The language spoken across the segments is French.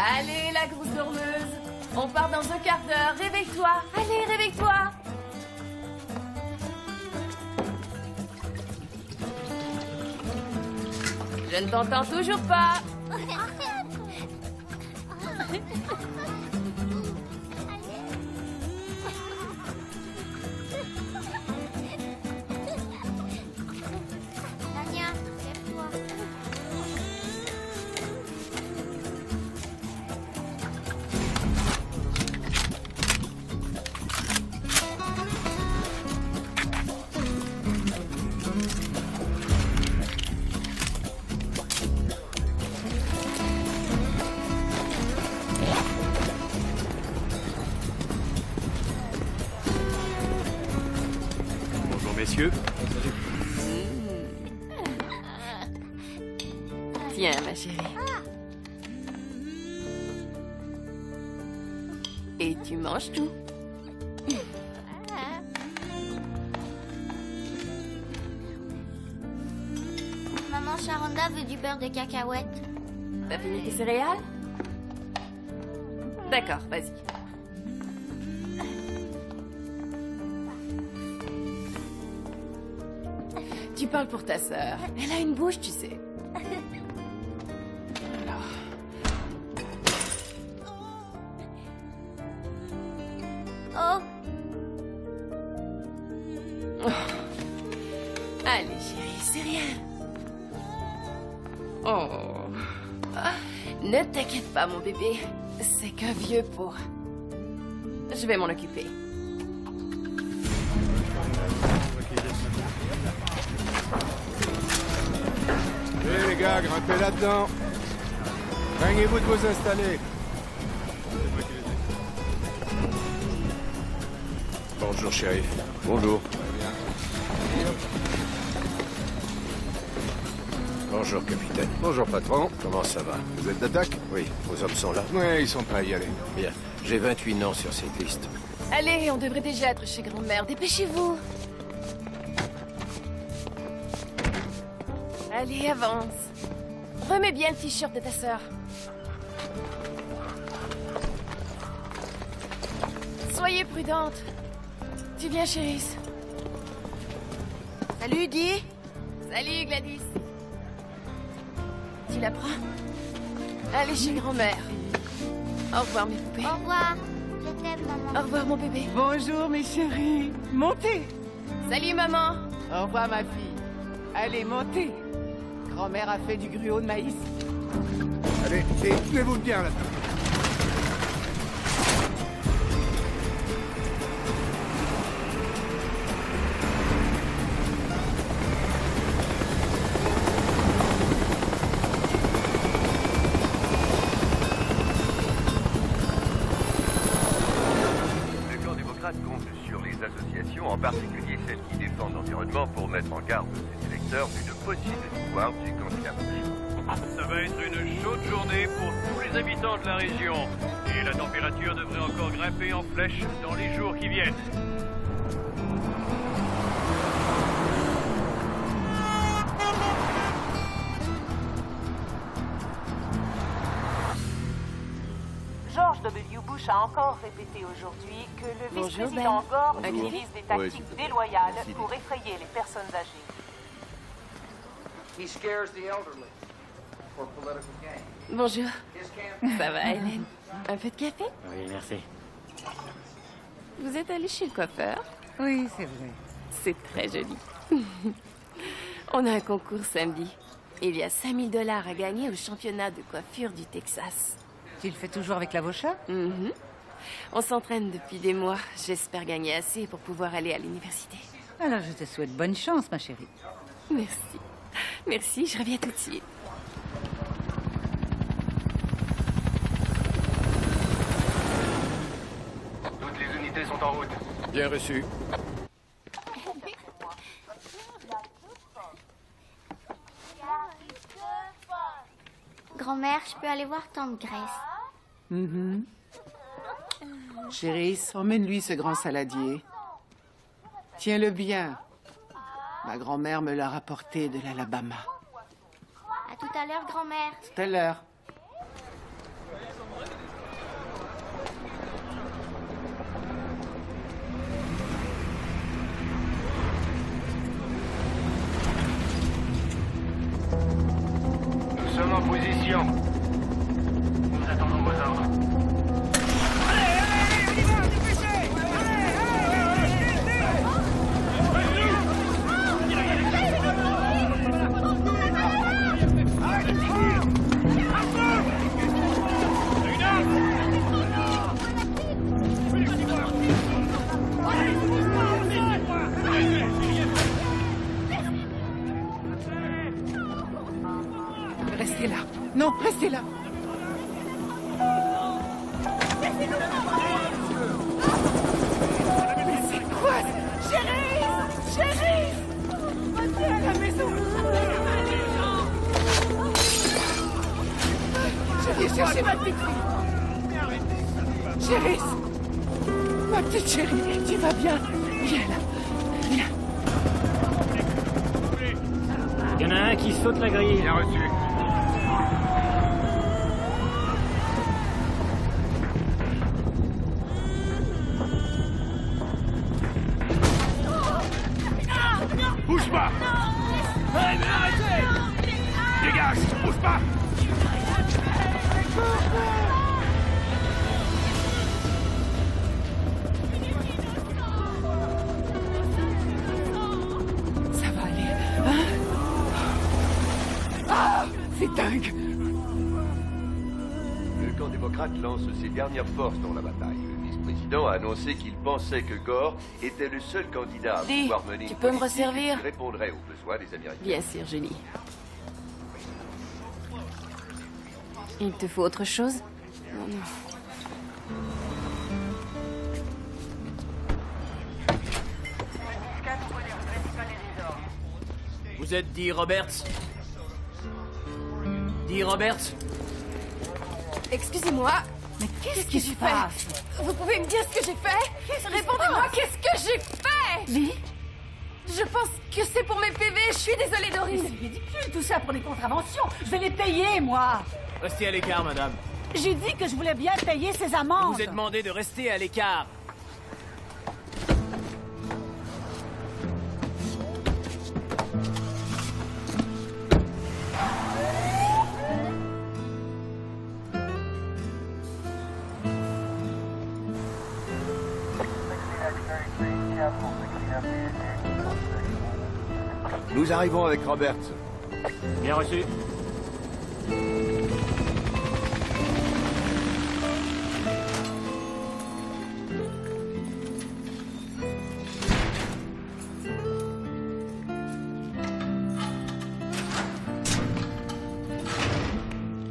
Allez, la grosse dormeuse. On part dans un quart d'heure. Réveille-toi. Allez, réveille-toi. Je ne t'entends toujours pas. Tania, lève-toi. Bonjour messieurs. Tiens, ma chérie. Et tu manges tout. Maman Sharonda veut du beurre de cacahuète. T'as fini tes céréales? D'accord, vas-y. Tu parles pour ta sœur. Elle a une bouche, tu sais. Alors. Oh, Allez, chérie, c'est rien. Oh. Ah, ne t'inquiète pas, mon bébé. C'est qu'un vieux pot. Je vais m'en occuper. Hé les gars, grimpez là-dedans. Craignez-vous de vous installer. Bonjour shérif. Bonjour. Bonjour capitaine. Bonjour patron. Comment ça va? Vous êtes d'attaque? Oui, vos hommes sont là. Ouais, ils sont prêts à y aller. Bien. J'ai 28 noms sur cette liste. Allez, on devrait déjà être chez grand-mère. Dépêchez-vous. Allez, avance. Remets bien le t-shirt de ta sœur. Soyez prudente. Tu viens, chérie. Salut, Di. Salut, Gladys. Tu la prends? Allez chez grand-mère. Au revoir, mes poupées. au revoir. Je t'aime, maman. Au revoir, mon bébé. Bonjour mes chéris. Montez. Salut, maman. Au revoir ma fille. Allez, montez. Grand-mère a fait du gruau de maïs. Allez, et tenez-vous bien là-dedans. Le camp démocrate compte sur les associations, en particulier celles qui défendent l'environnement, pour mettre en garde ses électeurs d'une possible victoire du candidat Bush. Ça va être une chaude journée pour tous les habitants de la région. Et la température devrait encore grimper en flèche dans les jours qui viennent. George W. Bush a encore répété aujourd'hui que le Bonjour, vice-président Ben. Gore Bonjour. utilise des tactiques déloyales pour effrayer les personnes âgées. Bonjour. Ça va, Hélène? Un peu de café? Oui, merci. Vous êtes allé chez le coiffeur? Oui, c'est vrai. C'est très joli. On a un concours samedi. Il y a 5000 $ à gagner au championnat de coiffure du Texas. Tu le fais toujours avec l'avocat? Mhm. On s'entraîne depuis des mois. J'espère gagner assez pour pouvoir aller à l'université. Alors je te souhaite bonne chance, ma chérie. Merci. Merci, je reviens tout de suite. Toutes les unités sont en route. Bien reçu. Grand-mère, je peux aller voir tante Grace. Chérie, emmène-lui ce grand saladier. Tiens-le bien. Ma grand-mère me l'a rapporté de l'Alabama. À tout à l'heure, grand-mère. Tout à l'heure. Nous sommes en position. Nous attendons vos ordres. Restez là. Non, restez là. Mais c'est quoi ça? Chérie! Chérie! Reviens à la maison! Je viens chercher ma petite fille. Chérie! Ma petite chérie, tu vas bien? Viens là. Viens. Il y en a un qui saute la grille. Bien reçu. Bouge pas! Hey, mais arrêtez! Dégage! Bouge pas! Ça va aller, hein? Ah! C'est dingue! Le camp démocrate lance ses dernières forces dans la bataille. Le vice-président a annoncé qu'il pensait que Gore était le seul candidat à Lee, pouvoir mener tu une peux me politique resservir? qui répondrait aux besoins des Américains. Bien sûr, Julie. Il te faut autre chose? Non, non. Vous êtes Dee Roberts? Dee Roberts? Excusez-moi. Mais qu'est-ce que qui j'ai se fait? passe? Vous pouvez me dire ce que j'ai fait? Répondez-moi, qu'est-ce que j'ai fait? Lee? Je pense que c'est pour mes PV. Je suis désolée, Dorine. C'est ridicule tout ça pour des contraventions. Je vais les payer, moi. Restez à l'écart, madame. J'ai dit que je voulais bien payer ces Je amendes. vous ai demandé de rester à l'écart. Nous arrivons avec Robert. Bien reçu.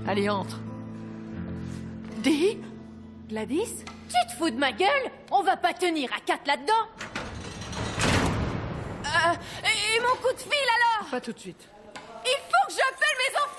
Allez, entre. Dee? Gladys? Tu te fous de ma gueule? On va pas tenir à 4 là-dedans. Et mon coup de fil alors? Pas tout de suite. Il faut que j'appelle mes enfants!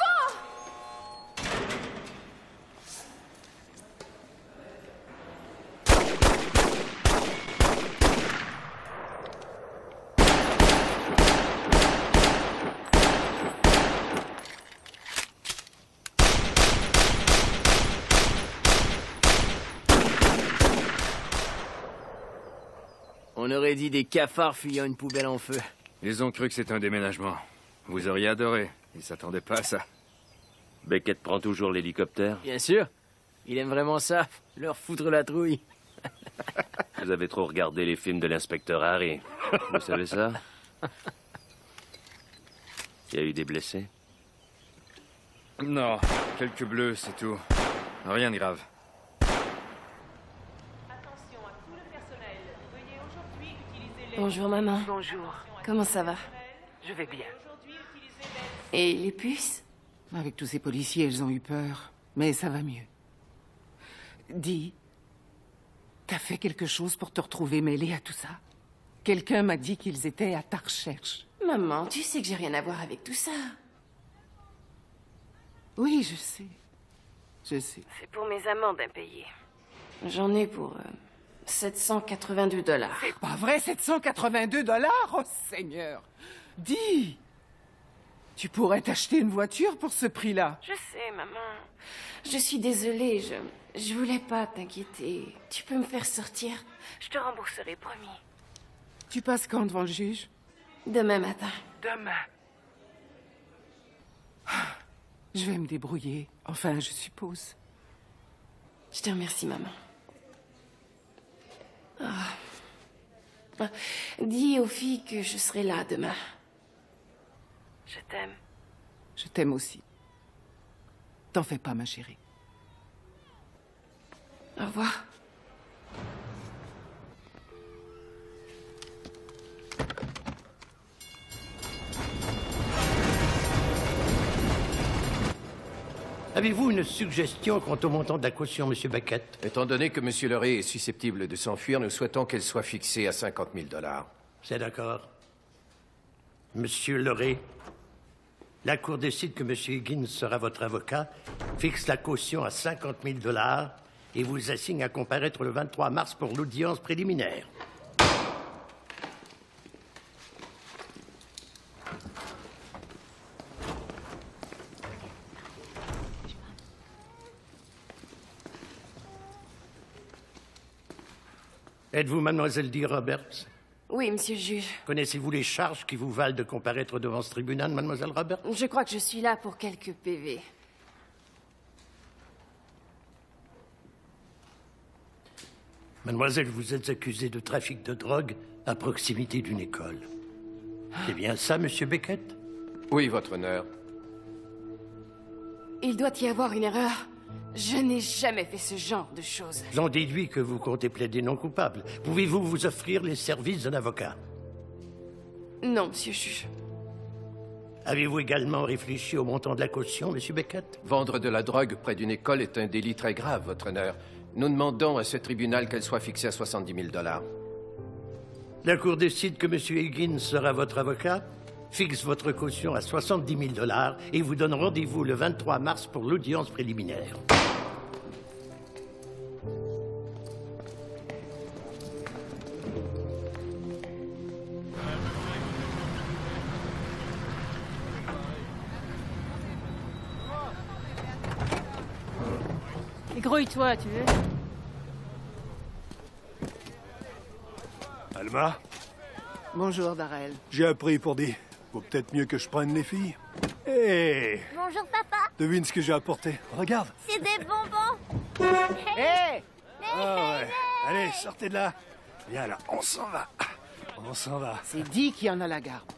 On aurait dit des cafards fuyant une poubelle en feu. Ils ont cru que c'était un déménagement. Vous auriez adoré. Ils s'attendaient pas à ça. Beckett prend toujours l'hélicoptère. Bien sûr. Il aime vraiment ça, leur foutre la trouille. Vous avez trop regardé les films de l'inspecteur Harry. Vous savez ça? Il y a eu des blessés? Non, quelques bleus, c'est tout. Rien de grave. Attention à tout le personnel. Veuillez aujourd'hui utiliser les... Bonjour, maman. Bonjour. Comment ça va? Je vais bien. Et les puces? Avec tous ces policiers, elles ont eu peur. Mais ça va mieux. Dis, t'as fait quelque chose pour te retrouver mêlée à tout ça? Quelqu'un m'a dit qu'ils étaient à ta recherche. Maman, tu sais que j'ai rien à voir avec tout ça. Oui, je sais. Je sais. C'est pour mes amendes impayées. J'en ai pour 782 $. C'est pas vrai, 782 $? Oh, Seigneur! Dis! Tu pourrais t'acheter une voiture pour ce prix-là. Je sais, maman. Je suis désolée, je voulais pas t'inquiéter. Tu peux me faire sortir? Je te rembourserai, promis. Tu passes quand devant le juge? Demain matin. Demain. Je vais me débrouiller. Enfin, je suppose. Je te remercie, maman. Dis aux filles que je serai là demain. Je t'aime. Je t'aime aussi. T'en fais pas, ma chérie. Au revoir. Avez-vous une suggestion quant au montant de la caution, Monsieur Beckett? Étant donné que M. Leray est susceptible de s'enfuir, nous souhaitons qu'elle soit fixée à 50 000 $. C'est d'accord. Monsieur Leray, la Cour décide que Monsieur Higgins sera votre avocat, fixe la caution à 50 000 $ et vous assigne à comparaître le 23 mars pour l'audience préliminaire. Êtes-vous mademoiselle Dee Roberts? Oui, monsieur le juge. Connaissez-vous les charges qui vous valent de comparaître devant ce tribunal, mademoiselle Roberts? Je crois que je suis là pour quelques PV. Mademoiselle, vous êtes accusée de trafic de drogue à proximité d'une école. C'est bien ça, Monsieur Beckett? Oui, votre honneur. Il doit y avoir une erreur. Je n'ai jamais fait ce genre de choses. J'en déduis que vous comptez plaider non coupable. Pouvez-vous vous offrir les services d'un avocat? Non, monsieur le juge. Avez-vous également réfléchi au montant de la caution, Monsieur Beckett? Vendre de la drogue près d'une école est un délit très grave, votre honneur. Nous demandons à ce tribunal qu'elle soit fixée à 70 000 $. La Cour décide que Monsieur Higgins sera votre avocat, fixe votre caution à 70 000 $ et vous donne rendez-vous le 23 mars pour l'audience préliminaire. Grouille-toi, tu veux? Alma? Bonjour, Darrell. J'ai appris pour dire. Vaut peut-être mieux que je prenne les filles. Hé! Bonjour, papa. Devine ce que j'ai apporté. Regarde. C'est des bonbons. Hé! Ah ouais. Allez, sortez de là. Viens là, on s'en va. On s'en va. C'est Dee qui en a la garde.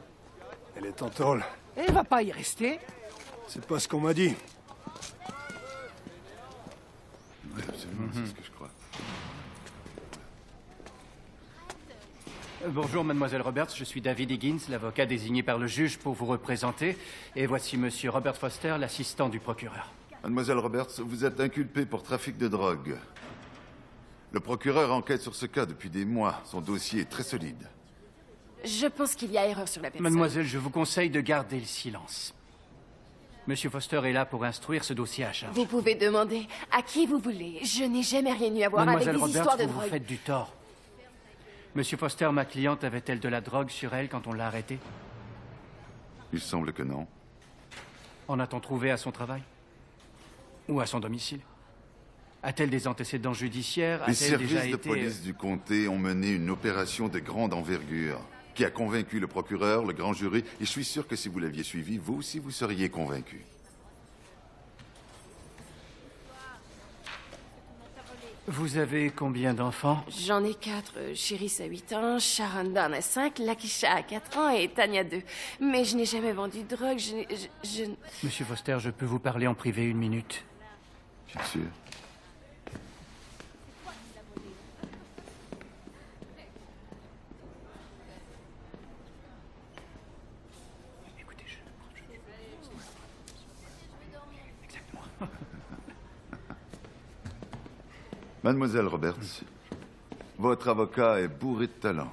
Elle est en tôle. Elle va pas y rester. C'est pas ce qu'on m'a dit. Oui, absolument, c'est ce que je crois. Bonjour, mademoiselle Roberts, je suis David Higgins, l'avocat désigné par le juge pour vous représenter. Et voici monsieur Robert Foster, l'assistant du procureur. Mademoiselle Roberts, vous êtes inculpée pour trafic de drogue. Le procureur enquête sur ce cas depuis des mois. Son dossier est très solide. Je pense qu'il y a erreur sur la personne. Mademoiselle, je vous conseille de garder le silence. Monsieur Foster est là pour instruire ce dossier à charge. Vous pouvez demander à qui vous voulez. Je n'ai jamais rien eu à voir avec Mademoiselle des Roberts, histoires de vous drogue. vous faites du tort. Monsieur Foster, ma cliente, avait-elle de la drogue sur elle quand on l'a arrêtée? Il semble que non. En a-t-on trouvé à son travail? Ou à son domicile? A-t-elle des antécédents judiciaires? Les A-t-elle déjà services de été... police du comté ont mené une opération de grande envergure qui a convaincu le procureur, le grand jury, et je suis sûr que si vous l'aviez suivi, vous aussi, vous seriez convaincu. Vous avez combien d'enfants? J'en ai 4. Chiris a 8 ans, Sharonda en a 5, Lakisha a 4 ans et Tanya 2. Mais je n'ai jamais vendu de drogue, je... Monsieur Foster, je peux vous parler en privé 1 minute? Bien sûr. Mademoiselle Roberts, votre avocat est bourré de talent.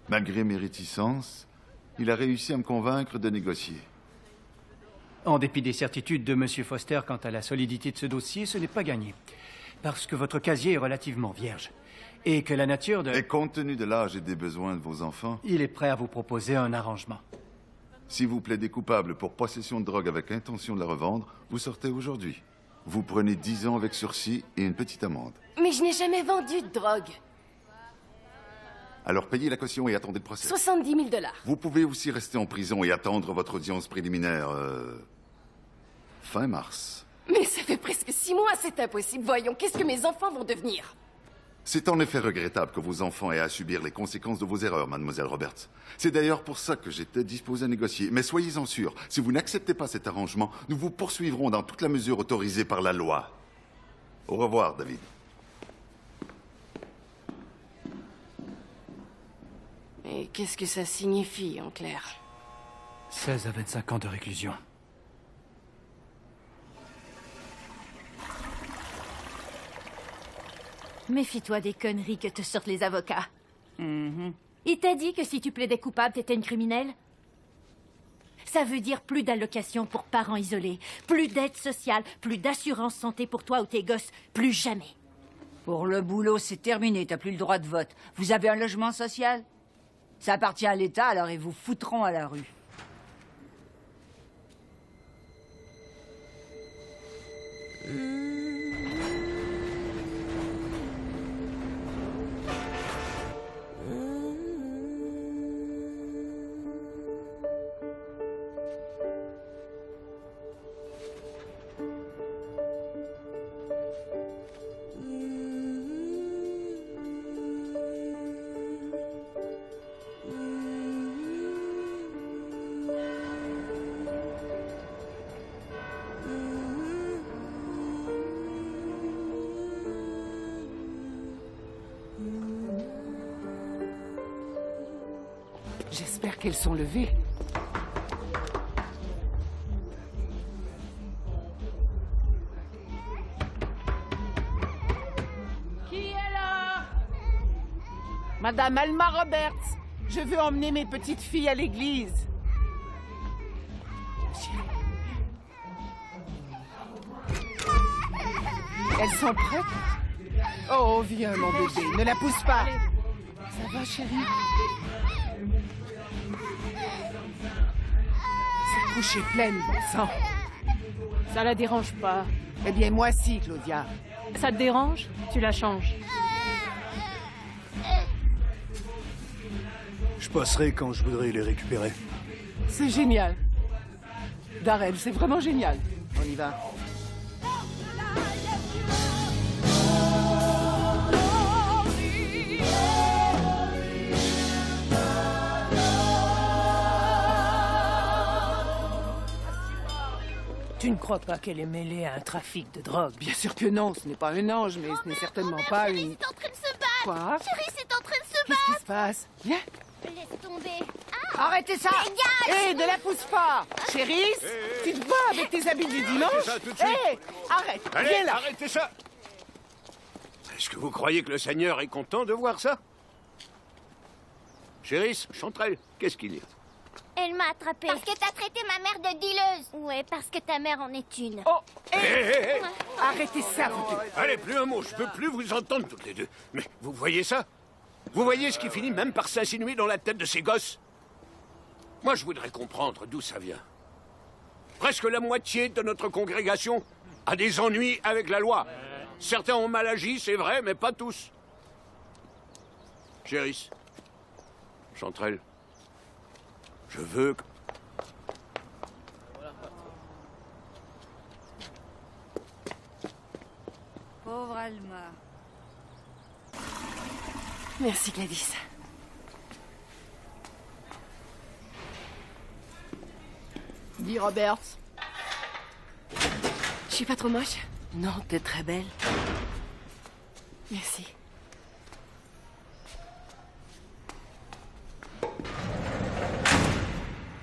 Malgré mes réticences, il a réussi à me convaincre de négocier. En dépit des certitudes de Monsieur Foster quant à la solidité de ce dossier, ce n'est pas gagné. Parce que votre casier est relativement vierge. Et que la nature de... Et compte tenu de l'âge et des besoins de vos enfants... Il est prêt à vous proposer un arrangement. Si vous plaidez coupable pour possession de drogue avec intention de la revendre, vous sortez aujourd'hui. Vous prenez 10 ans avec sursis et une petite amende. Mais je n'ai jamais vendu de drogue. Alors payez la caution et attendez le procès. 70 000 $. Vous pouvez aussi rester en prison et attendre votre audience préliminaire... fin mars. Mais ça fait presque 6 mois, c'est impossible. Voyons, qu'est-ce que mes enfants vont devenir? C'est en effet regrettable que vos enfants aient à subir les conséquences de vos erreurs, mademoiselle Roberts. C'est d'ailleurs pour ça que j'étais disposé à négocier. Mais soyez-en sûrs, si vous n'acceptez pas cet arrangement, nous vous poursuivrons dans toute la mesure autorisée par la loi. Au revoir, David. Et qu'est-ce que ça signifie, en clair? 16 à 25 ans de réclusion. Méfie-toi des conneries que te sortent les avocats. Il t'a dit que si tu plaidais coupable, t'étais une criminelle? Ça veut dire plus d'allocations pour parents isolés, plus d'aide sociale, plus d'assurance santé pour toi ou tes gosses, plus jamais. Pour le boulot, c'est terminé, t'as plus le droit de vote. Vous avez un logement social? Ça appartient à l'État, alors ils vous foutront à la rue. J'espère qu'elles sont levées. Qui est là? Madame Alma Roberts, je veux emmener mes petites filles à l'église. Elles sont prêtes? Oh, viens, mon bébé, ne la pousse pas. Ça va, chérie? Cette couche est pleine, bon sang. Ça la dérange pas. Eh bien, moi si, Claudia. Ça te dérange? Tu la changes. Je passerai quand je voudrais les récupérer. C'est génial. Darrell, c'est vraiment génial. On y va. Tu ne crois pas qu'elle est mêlée à un trafic de drogue? Bien sûr que non, ce n'est pas un ange, mais ce n'est certainement pas une... C'est en train de se battre. Quoi? Chérie, c'est en train de se battre. Qu'est-ce qui se passe? Viens. Laisse tomber. Arrêtez ça! Dégage! Hé, ne la pousse pas! Chérie, tu te bats avec tes habits du dimanche? ça tout de suite. Hé, arrête, Allez, viens là! arrêtez ça! Est-ce que vous croyez que le Seigneur est content de voir ça? Chéris, Chanterelle, qu'est-ce qu'il y a? Elle m'a attrapée. Parce que t'as traité ma mère de dealeuse. Ouais, parce que ta mère en est une. Oh, hé! Arrêtez ça, vous deux. Allez, plus un mot, je peux plus vous entendre toutes les deux. Mais vous voyez ça? Vous voyez ce qui finit même par s'insinuer dans la tête de ces gosses? Moi, je voudrais comprendre d'où ça vient. Presque la moitié de notre congrégation a des ennuis avec la loi. Certains ont mal agi, c'est vrai, mais pas tous. Chéris, Chanterelle, je veux que... Pauvre Alma. Merci, Gladys. Dis, Roberts. Je suis pas trop moche? Non, t'es très belle. Merci.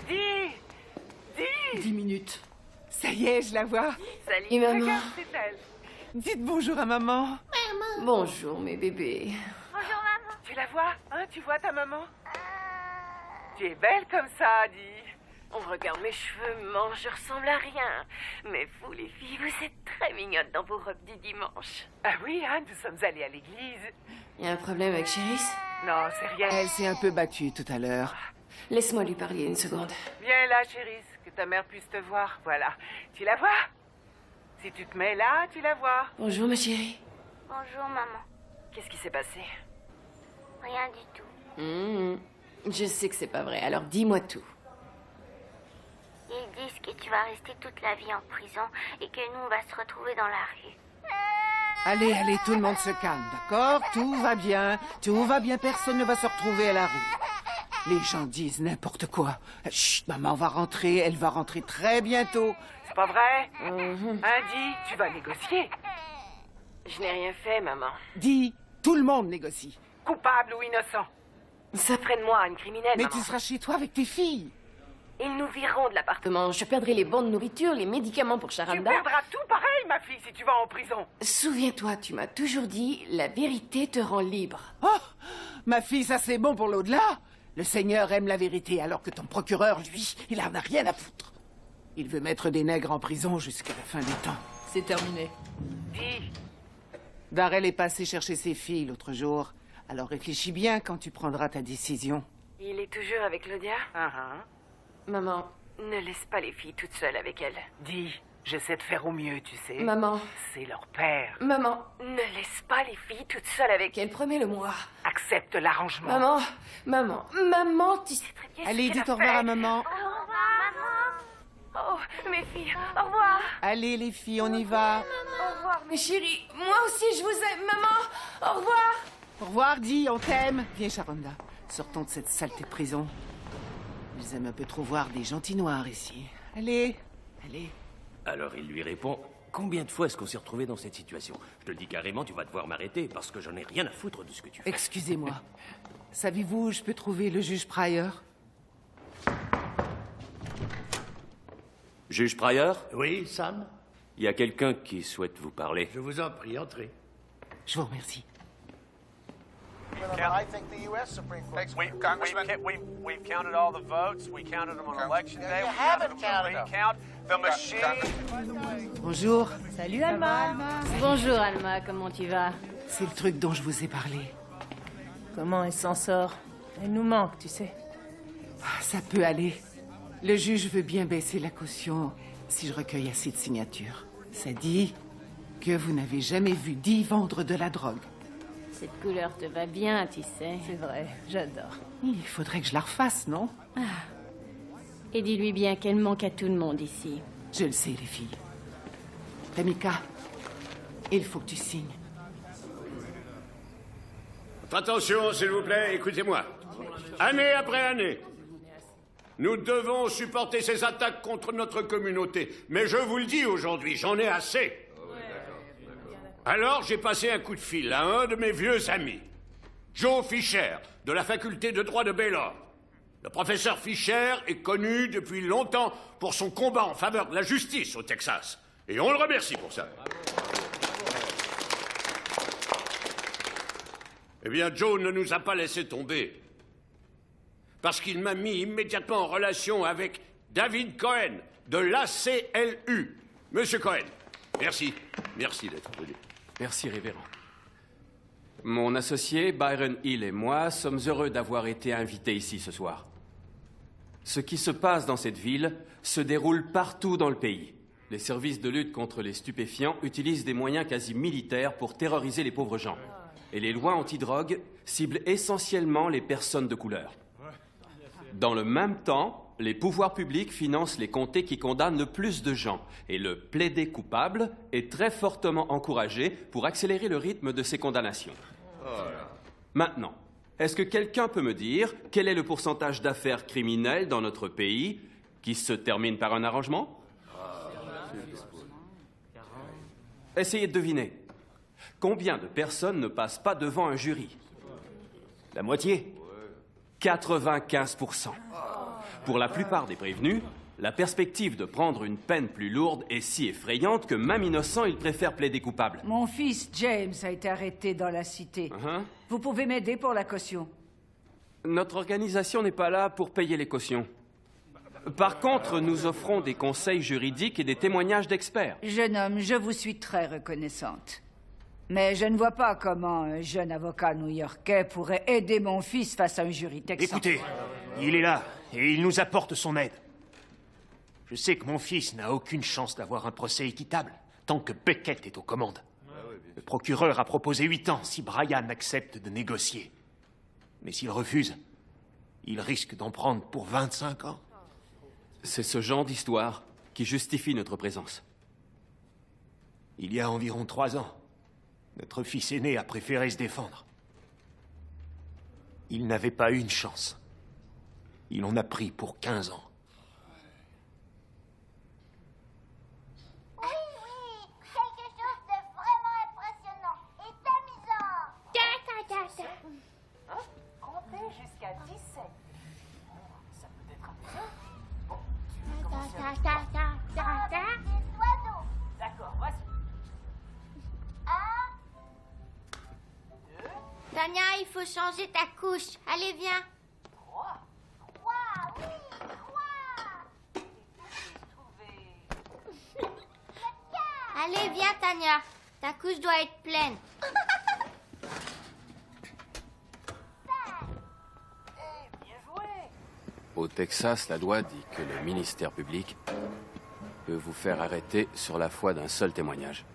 Dis 10 minutes. Ça y est, je la vois. Salut, maman. Regarde, c'est elle. Dites bonjour à maman. Bonjour, mes bébés. Bonjour, maman. Tu la vois, hein? Tu vois ta maman? Tu es belle comme ça, dis. On regarde mes cheveux, maman, je ressemble à rien. Mais vous, les filles, vous êtes très mignonnes dans vos robes du dimanche. Ah oui, hein, nous sommes allés à l'église. Y a un problème avec Chéris? Non, c'est rien. Elle s'est un peu battue tout à l'heure. Laisse-moi lui parler une seconde. Viens là, chérie, que ta mère puisse te voir. Voilà. Tu la vois? Si tu te mets là, tu la vois. Bonjour, ma chérie. Bonjour, maman. Qu'est-ce qui s'est passé? Rien du tout. Je sais que c'est pas vrai, alors dis-moi tout. Ils disent que tu vas rester toute la vie en prison et que nous, on va se retrouver dans la rue. Allez, allez, tout le monde se calme, d'accord? Tout va bien, personne ne va se retrouver à la rue. Les gens disent n'importe quoi. Chut, maman va rentrer, elle va rentrer très bientôt. C'est pas vrai? Dis, tu vas négocier. Je n'ai rien fait, maman. Dis, tout le monde négocie. Coupable ou innocent. Ça ferait de moi une criminelle, Mais maman. tu seras chez toi avec tes filles. Ils nous vireront de l'appartement. Je perdrai les bons de nourriture, les médicaments pour Sharonda. Tu perdras tout pareil, ma fille, si tu vas en prison. Souviens-toi, tu m'as toujours dit, la vérité te rend libre. Oh, ma fille, ça c'est bon pour l'au-delà. Le Seigneur aime la vérité, alors que ton procureur, lui, il en a rien à foutre. Il veut mettre des nègres en prison jusqu'à la fin des temps. C'est terminé. Dis. Darrell est passé chercher ses filles l'autre jour. Alors réfléchis bien quand tu prendras ta décision. Il est toujours avec Claudia? Maman, ne laisse pas les filles toutes seules avec elle. Dis, j'essaie de faire au mieux, tu sais. Maman. C'est leur père. Maman, ne laisse pas les filles toutes seules avec elle, promets-le-moi. Accepte l'arrangement. Maman, tu sais très bien. Allez, dites au revoir à maman. Au revoir, maman. Oh, mes filles, au revoir. Allez, les filles, on y va. Au revoir, mes chéris. Moi aussi, je vous aime, maman. Au revoir. Au revoir, Di, on t'aime. Viens, Sharonda, sortons de cette saleté de prison. Ils aiment un peu trop voir des gentils noirs ici. Allez, allez. Alors il lui répond, combien de fois est-ce qu'on s'est retrouvé dans cette situation? Je te le dis carrément, tu vas devoir m'arrêter parce que j'en ai rien à foutre de ce que tu fais. Excusez-moi. Savez-vous où je peux trouver le juge Pryor? Juge Pryor? Oui, Sam? Il y a quelqu'un qui souhaite vous parler. Je vous en prie, entrez. Je vous remercie. I think the U.S. Supreme Court. We've counted all the votes. We counted them on election day. You We haven't counted them counted on recount. The machine. Bonjour. Salut, Alma. Bonjour, Alma, comment tu vas? C'est le truc dont je vous ai parlé. Comment elle s'en sort? Elle nous manque, tu sais. Ça peut aller. Le juge veut bien baisser la caution si je recueille assez de signatures. Ça dit que vous n'avez jamais vu Di vendre de la drogue. Cette couleur te va bien, tu sais. C'est vrai, j'adore. Il faudrait que je la refasse, non? Et dis-lui bien qu'elle manque à tout le monde ici. Je le sais, les filles. Tamika, il faut que tu signes. Attention, s'il vous plaît, écoutez-moi. Année après année, nous devons supporter ces attaques contre notre communauté. Mais je vous le dis aujourd'hui, j'en ai assez. Alors, j'ai passé un coup de fil à un de mes vieux amis, Joe Fisher, de la faculté de droit de Baylor. Le professeur Fisher est connu depuis longtemps pour son combat en faveur de la justice au Texas. Et on le remercie pour ça. Eh bien, Joe ne nous a pas laissé tomber. Parce qu'il m'a mis immédiatement en relation avec David Cohen, de l'ACLU. Monsieur Cohen, merci. Merci d'être venu. Merci, révérend. Mon associé, Byron Hill, et moi sommes heureux d'avoir été invités ici ce soir. Ce qui se passe dans cette ville se déroule partout dans le pays. Les services de lutte contre les stupéfiants utilisent des moyens quasi militaires pour terroriser les pauvres gens. Et les lois antidrogue ciblent essentiellement les personnes de couleur. Dans le même temps, les pouvoirs publics financent les comtés qui condamnent le plus de gens. Et le plaider coupable est très fortement encouragé pour accélérer le rythme de ces condamnations. Maintenant, Est-ce que quelqu'un peut me dire quel est le pourcentage d'affaires criminelles dans notre pays qui se termine par un arrangement? Essayez de deviner. Combien de personnes ne passent pas devant un jury? La moitié. 95%. Pour la plupart des prévenus, la perspective de prendre une peine plus lourde est si effrayante que même innocent, ils préfèrent plaider coupable. Mon fils James a été arrêté dans la cité. Vous pouvez m'aider pour la caution? Notre organisation n'est pas là pour payer les cautions. Par contre, nous offrons des conseils juridiques et des témoignages d'experts. Jeune homme, je vous suis très reconnaissante. Mais je ne vois pas comment un jeune avocat new-yorkais pourrait aider mon fils face à un jury texan. Écoutez, il est là et il nous apporte son aide. Je sais que mon fils n'a aucune chance d'avoir un procès équitable tant que Beckett est aux commandes. Le procureur a proposé 8 ans si Brian accepte de négocier. Mais s'il refuse, il risque d'en prendre pour 25 ans. C'est ce genre d'histoire qui justifie notre présence. Il y a environ 3 ans, notre fils aîné a préféré se défendre. Il n'avait pas une chance. Il en a pris pour 15 ans. Oui, quelque chose de vraiment impressionnant et amusant. Comptez jusqu'à 17. Ça peut être amusant. Bon, tu veux commencer Des oiseaux. D'accord, vas-y. 1, 2. Tania, il faut changer ta couche. Allez, viens. 3. 3, oui, 3. Allez, viens, Tania. Ta couche doit être pleine. Au Texas, la loi dit que le ministère public peut vous faire arrêter sur la foi d'un seul témoignage.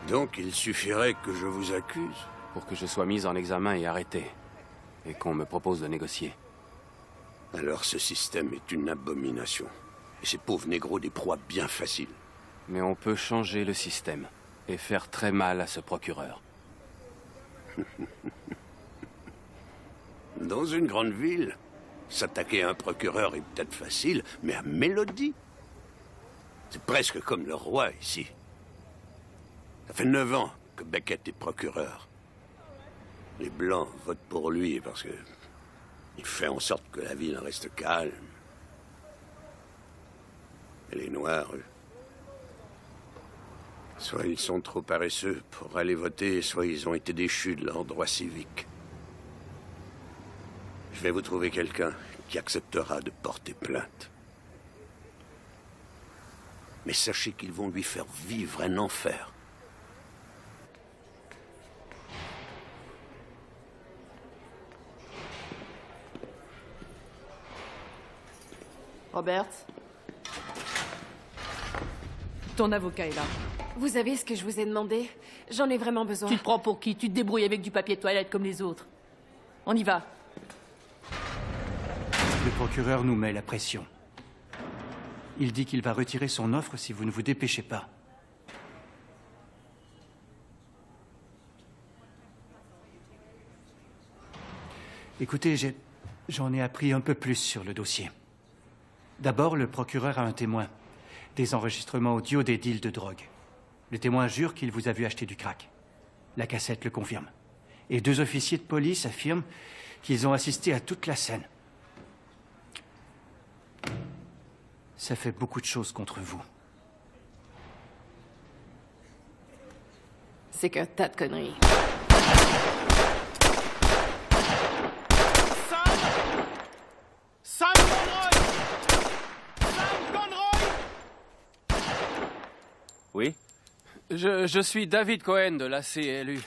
Donc il suffirait que je vous accuse? Pour que je sois mis en examen et arrêté, et qu'on me propose de négocier. Alors ce système est une abomination. Et ces pauvres négros des proies bien faciles. Mais on peut changer le système, et faire très mal à ce procureur. Dans une grande ville, s'attaquer à un procureur est peut-être facile, mais à Mélodie, c'est presque comme le roi ici. Ça fait 9 ans que Beckett est procureur. Les Blancs votent pour lui parce que il fait en sorte que la ville reste calme. Et les Noirs, eux, soit ils sont trop paresseux pour aller voter, soit ils ont été déchus de leurs droits civiques. Je vais vous trouver quelqu'un qui acceptera de porter plainte. Mais sachez qu'ils vont lui faire vivre un enfer. Robert, ton avocat est là. Vous avez ce que je vous ai demandé? J'en ai vraiment besoin. Tu te prends pour qui? Tu te débrouilles avec du papier de toilette comme les autres. On y va. Le procureur nous met la pression. Il dit qu'il va retirer son offre si vous ne vous dépêchez pas. Écoutez, j'en ai appris un peu plus sur le dossier. D'abord, le procureur a un témoin. Des enregistrements audio des deals de drogue. Le témoin jure qu'il vous a vu acheter du crack. La cassette le confirme. Et 2 officiers de police affirment qu'ils ont assisté à toute la scène. Ça fait beaucoup de choses contre vous. C'est qu'un tas de conneries. Sam Conroy! Sam Conroy! Oui? Je suis David Cohen de l'ACLU.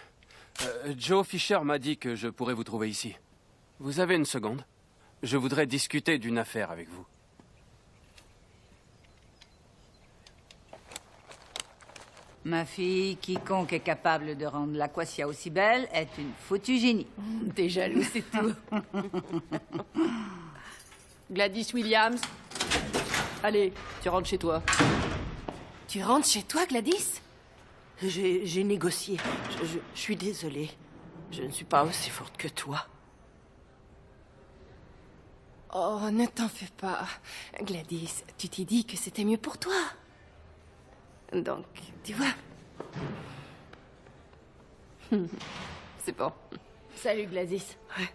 Joe Fisher m'a dit que je pourrais vous trouver ici. Vous avez une seconde? Je voudrais discuter d'une affaire avec vous. Ma fille, quiconque est capable de rendre l'Aquasia aussi belle est une foutue génie. T'es jaloux, c'est tout. Gladys Williams. Allez, tu rentres chez toi. Tu rentres chez toi, Gladys? J'ai négocié. Je suis désolée. Je ne suis pas aussi forte que toi. Oh, ne t'en fais pas. Gladys, tu t'es dit que c'était mieux pour toi. Donc, tu vois. C'est bon. Salut, Gladys. Ouais.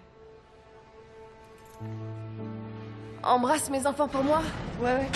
Embrasse mes enfants pour moi. Ouais, ouais.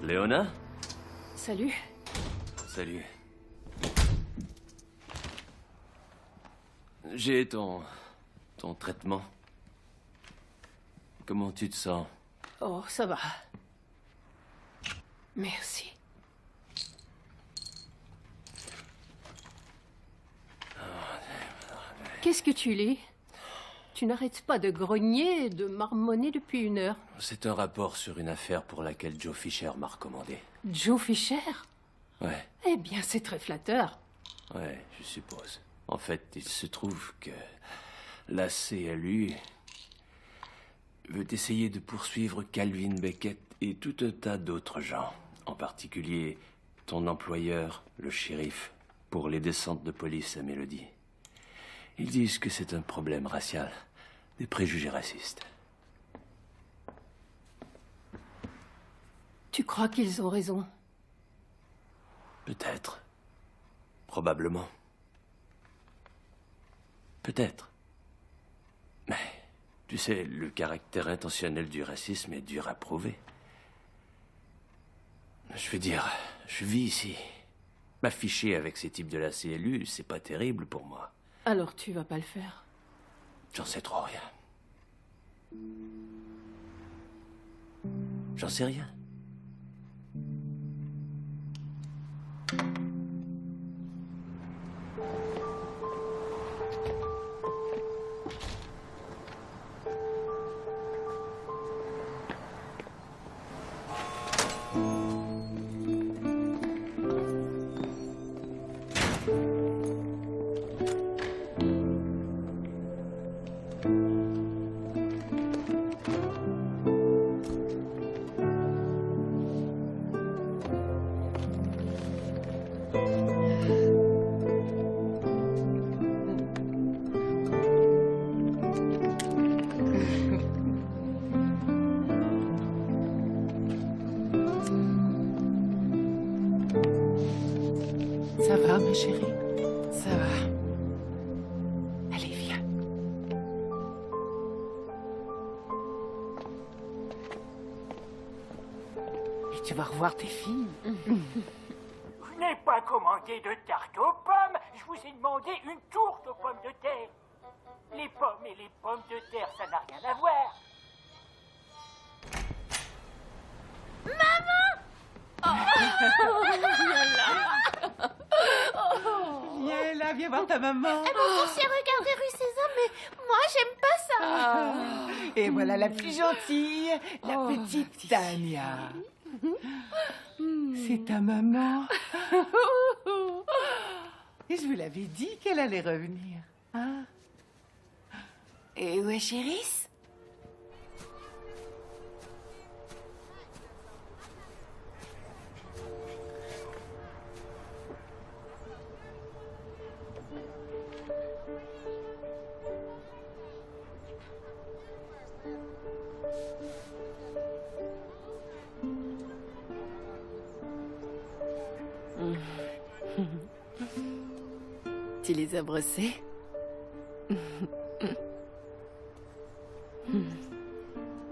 Léona? Salut. Salut. J'ai ton traitement. Comment tu te sens? Oh, ça va. Merci. Qu'est-ce que tu lis? Tu n'arrêtes pas de grogner et de marmonner depuis 1 heure. C'est un rapport sur une affaire pour laquelle Joe Fisher m'a recommandé. Joe Fisher? Ouais, Eh bien, c'est très flatteur. ouais, je suppose. En fait, il se trouve que la CLU veut essayer de poursuivre Calvin Beckett et tout un tas d'autres gens. En particulier, ton employeur, le shérif, pour les descentes de police à Mélodie. Ils disent que c'est un problème racial, des préjugés racistes. Tu crois qu'ils ont raison? Peut-être. Probablement. Peut-être. Mais, tu sais, le caractère intentionnel du racisme est dur à prouver. Je veux dire, je vis ici. M'afficher avec ces types de la CLU, c'est pas terrible pour moi. Alors tu vas pas le faire. J'en sais trop rien. J'en sais rien. Ça va, ma chérie? Ça va. Allez, viens. Et tu vas revoir tes filles. Je n'ai pas commandé de tarte aux pommes, je vous ai demandé une tourte aux pommes de terre. Les pommes et les pommes de terre, ça n'a rien à voir. Viens là, viens voir ta maman. Elle m'a forcé à regarder Rue César, mais moi, j'aime pas ça. Et voilà la plus gentille, la petite Tania. C'est ta maman. Et je vous l'avais dit qu'elle allait revenir. Hein? Et où est Chéris? Tu les as brossés?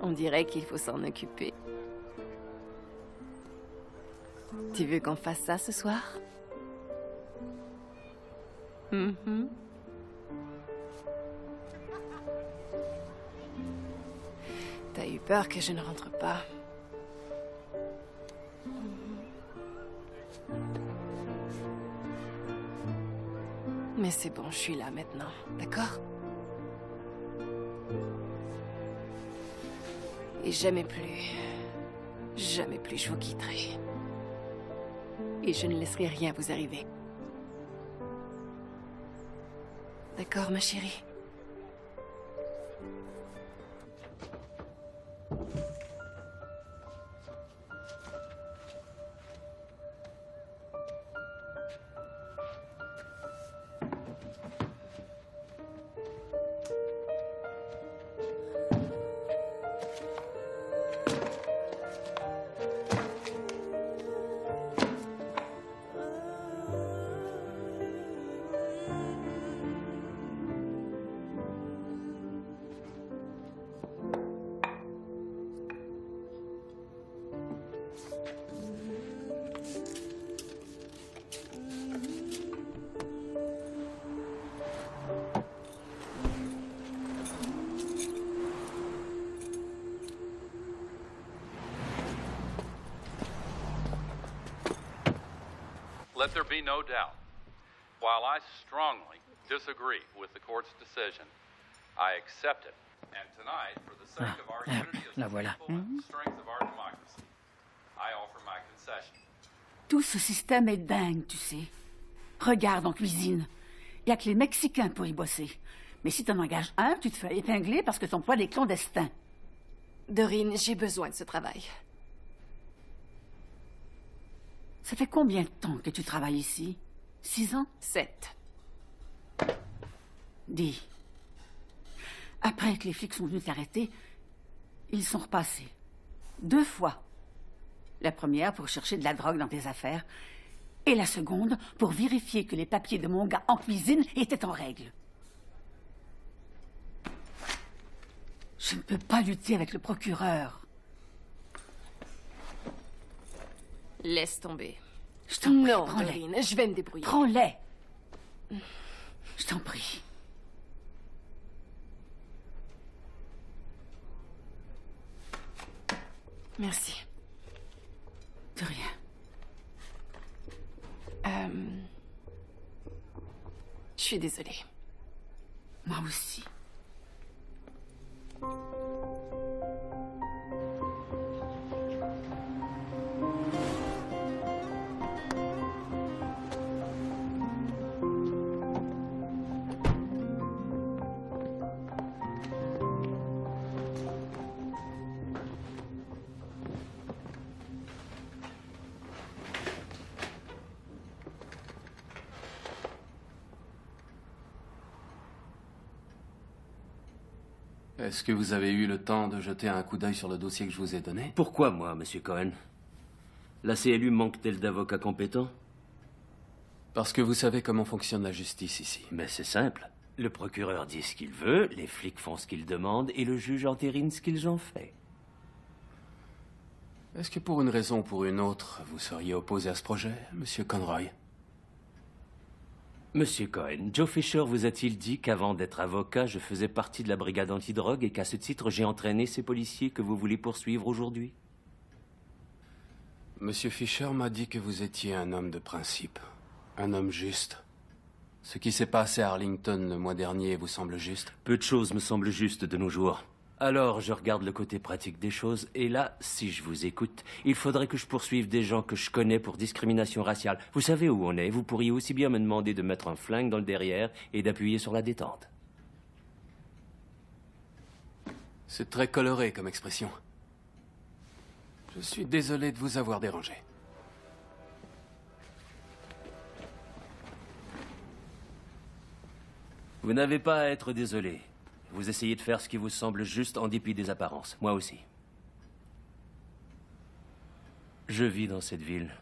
On dirait qu'il faut s'en occuper. Tu veux qu'on fasse ça ce soir? T'as eu peur que je ne rentre pas? Mais c'est bon, je suis là maintenant, d'accord? Et jamais plus je vous quitterai. Et je ne laisserai rien vous arriver. D'accord, ma chérie? Let there be no doubt. While I strongly disagree with the court's decision, I accept it. And tonight, for the sake of our unity as a people and the strength of our democracy, I offer my concession. Tout ce système est dingue, tu sais. Regarde en cuisine. Il n'y a que les Mexicains pour y bosser. Mais si t'en engages un, tu te fais épingler parce que ton poids est clandestin. Dorine, j'ai besoin de ce travail. Ça fait combien de temps que tu travailles ici? 6 ans? 7. Dis. Après que les flics sont venus t'arrêter, ils sont repassés. 2 fois. La première pour chercher de la drogue dans tes affaires, et la seconde pour vérifier que les papiers de mon gars en cuisine étaient en règle. Je ne peux pas lutter avec le procureur. Laisse tomber. Je t'en prie, non, prends-les. Dorine, je vais me débrouiller. Prends-les. Je t'en prie. Merci. De rien. Je suis désolée. Moi aussi. Est-ce que vous avez eu le temps de jeter un coup d'œil sur le dossier que je vous ai donné? Pourquoi moi, monsieur Cohen? La CLU manque-t-elle d'avocats compétents? Parce que vous savez comment fonctionne la justice ici. Mais c'est simple. Le procureur dit ce qu'il veut, les flics font ce qu'ils demandent, et le juge entérine ce qu'ils ont fait. Est-ce que pour une raison ou pour une autre, vous seriez opposé à ce projet, monsieur Conroy? Monsieur Cohen, Joe Fisher vous a-t-il dit qu'avant d'être avocat, je faisais partie de la brigade antidrogue et qu'à ce titre, j'ai entraîné ces policiers que vous voulez poursuivre aujourd'hui? Monsieur Fisher m'a dit que vous étiez un homme de principe, un homme juste. Ce qui s'est passé à Arlington le mois dernier vous semble juste? Peu de choses me semblent justes de nos jours. Alors, je regarde le côté pratique des choses, et là, si je vous écoute, il faudrait que je poursuive des gens que je connais pour discrimination raciale. Vous savez où on est, vous pourriez aussi bien me demander de mettre un flingue dans le derrière et d'appuyer sur la détente. C'est très coloré comme expression. Je suis désolé de vous avoir dérangé. Vous n'avez pas à être désolé. Vous essayez de faire ce qui vous semble juste en dépit des apparences. Moi aussi. Je vis dans cette ville.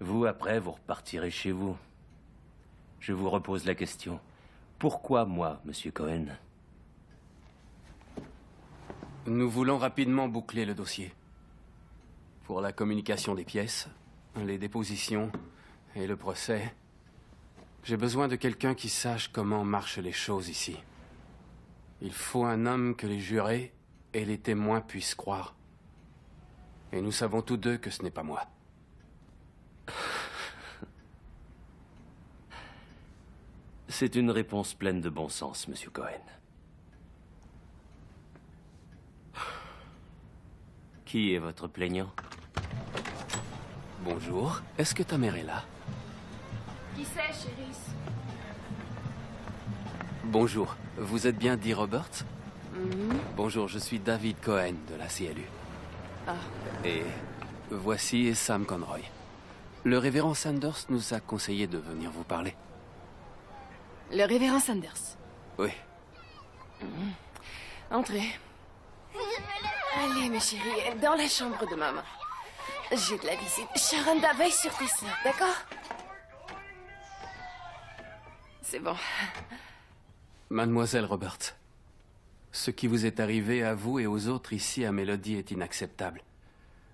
Vous, après, vous repartirez chez vous. Je vous repose la question. Pourquoi moi, monsieur Cohen? Nous voulons rapidement boucler le dossier. Pour la communication des pièces, les dépositions et le procès, j'ai besoin de quelqu'un qui sache comment marchent les choses ici. Il faut un homme que les jurés et les témoins puissent croire. Et nous savons tous deux que ce n'est pas moi. C'est une réponse pleine de bon sens, Monsieur Cohen. Qui est votre plaignant? Bonjour. Est-ce que ta mère est là? Qui c'est, chérie? Bonjour. Vous êtes bien Dee Roberts? Mhm. Bonjour, je suis David Cohen de la CLU. Ah. Et voici Sam Conroy. Le révérend Sanders nous a conseillé de venir vous parler. Le révérend Sanders. Oui. Mhm. Entrez. Allez, mes chéris, dans la chambre de maman. J'ai de la visite. Sharonda, veille sur tes seins, d'accord? C'est bon. Mademoiselle Roberts, ce qui vous est arrivé à vous et aux autres ici à Mélodie est inacceptable.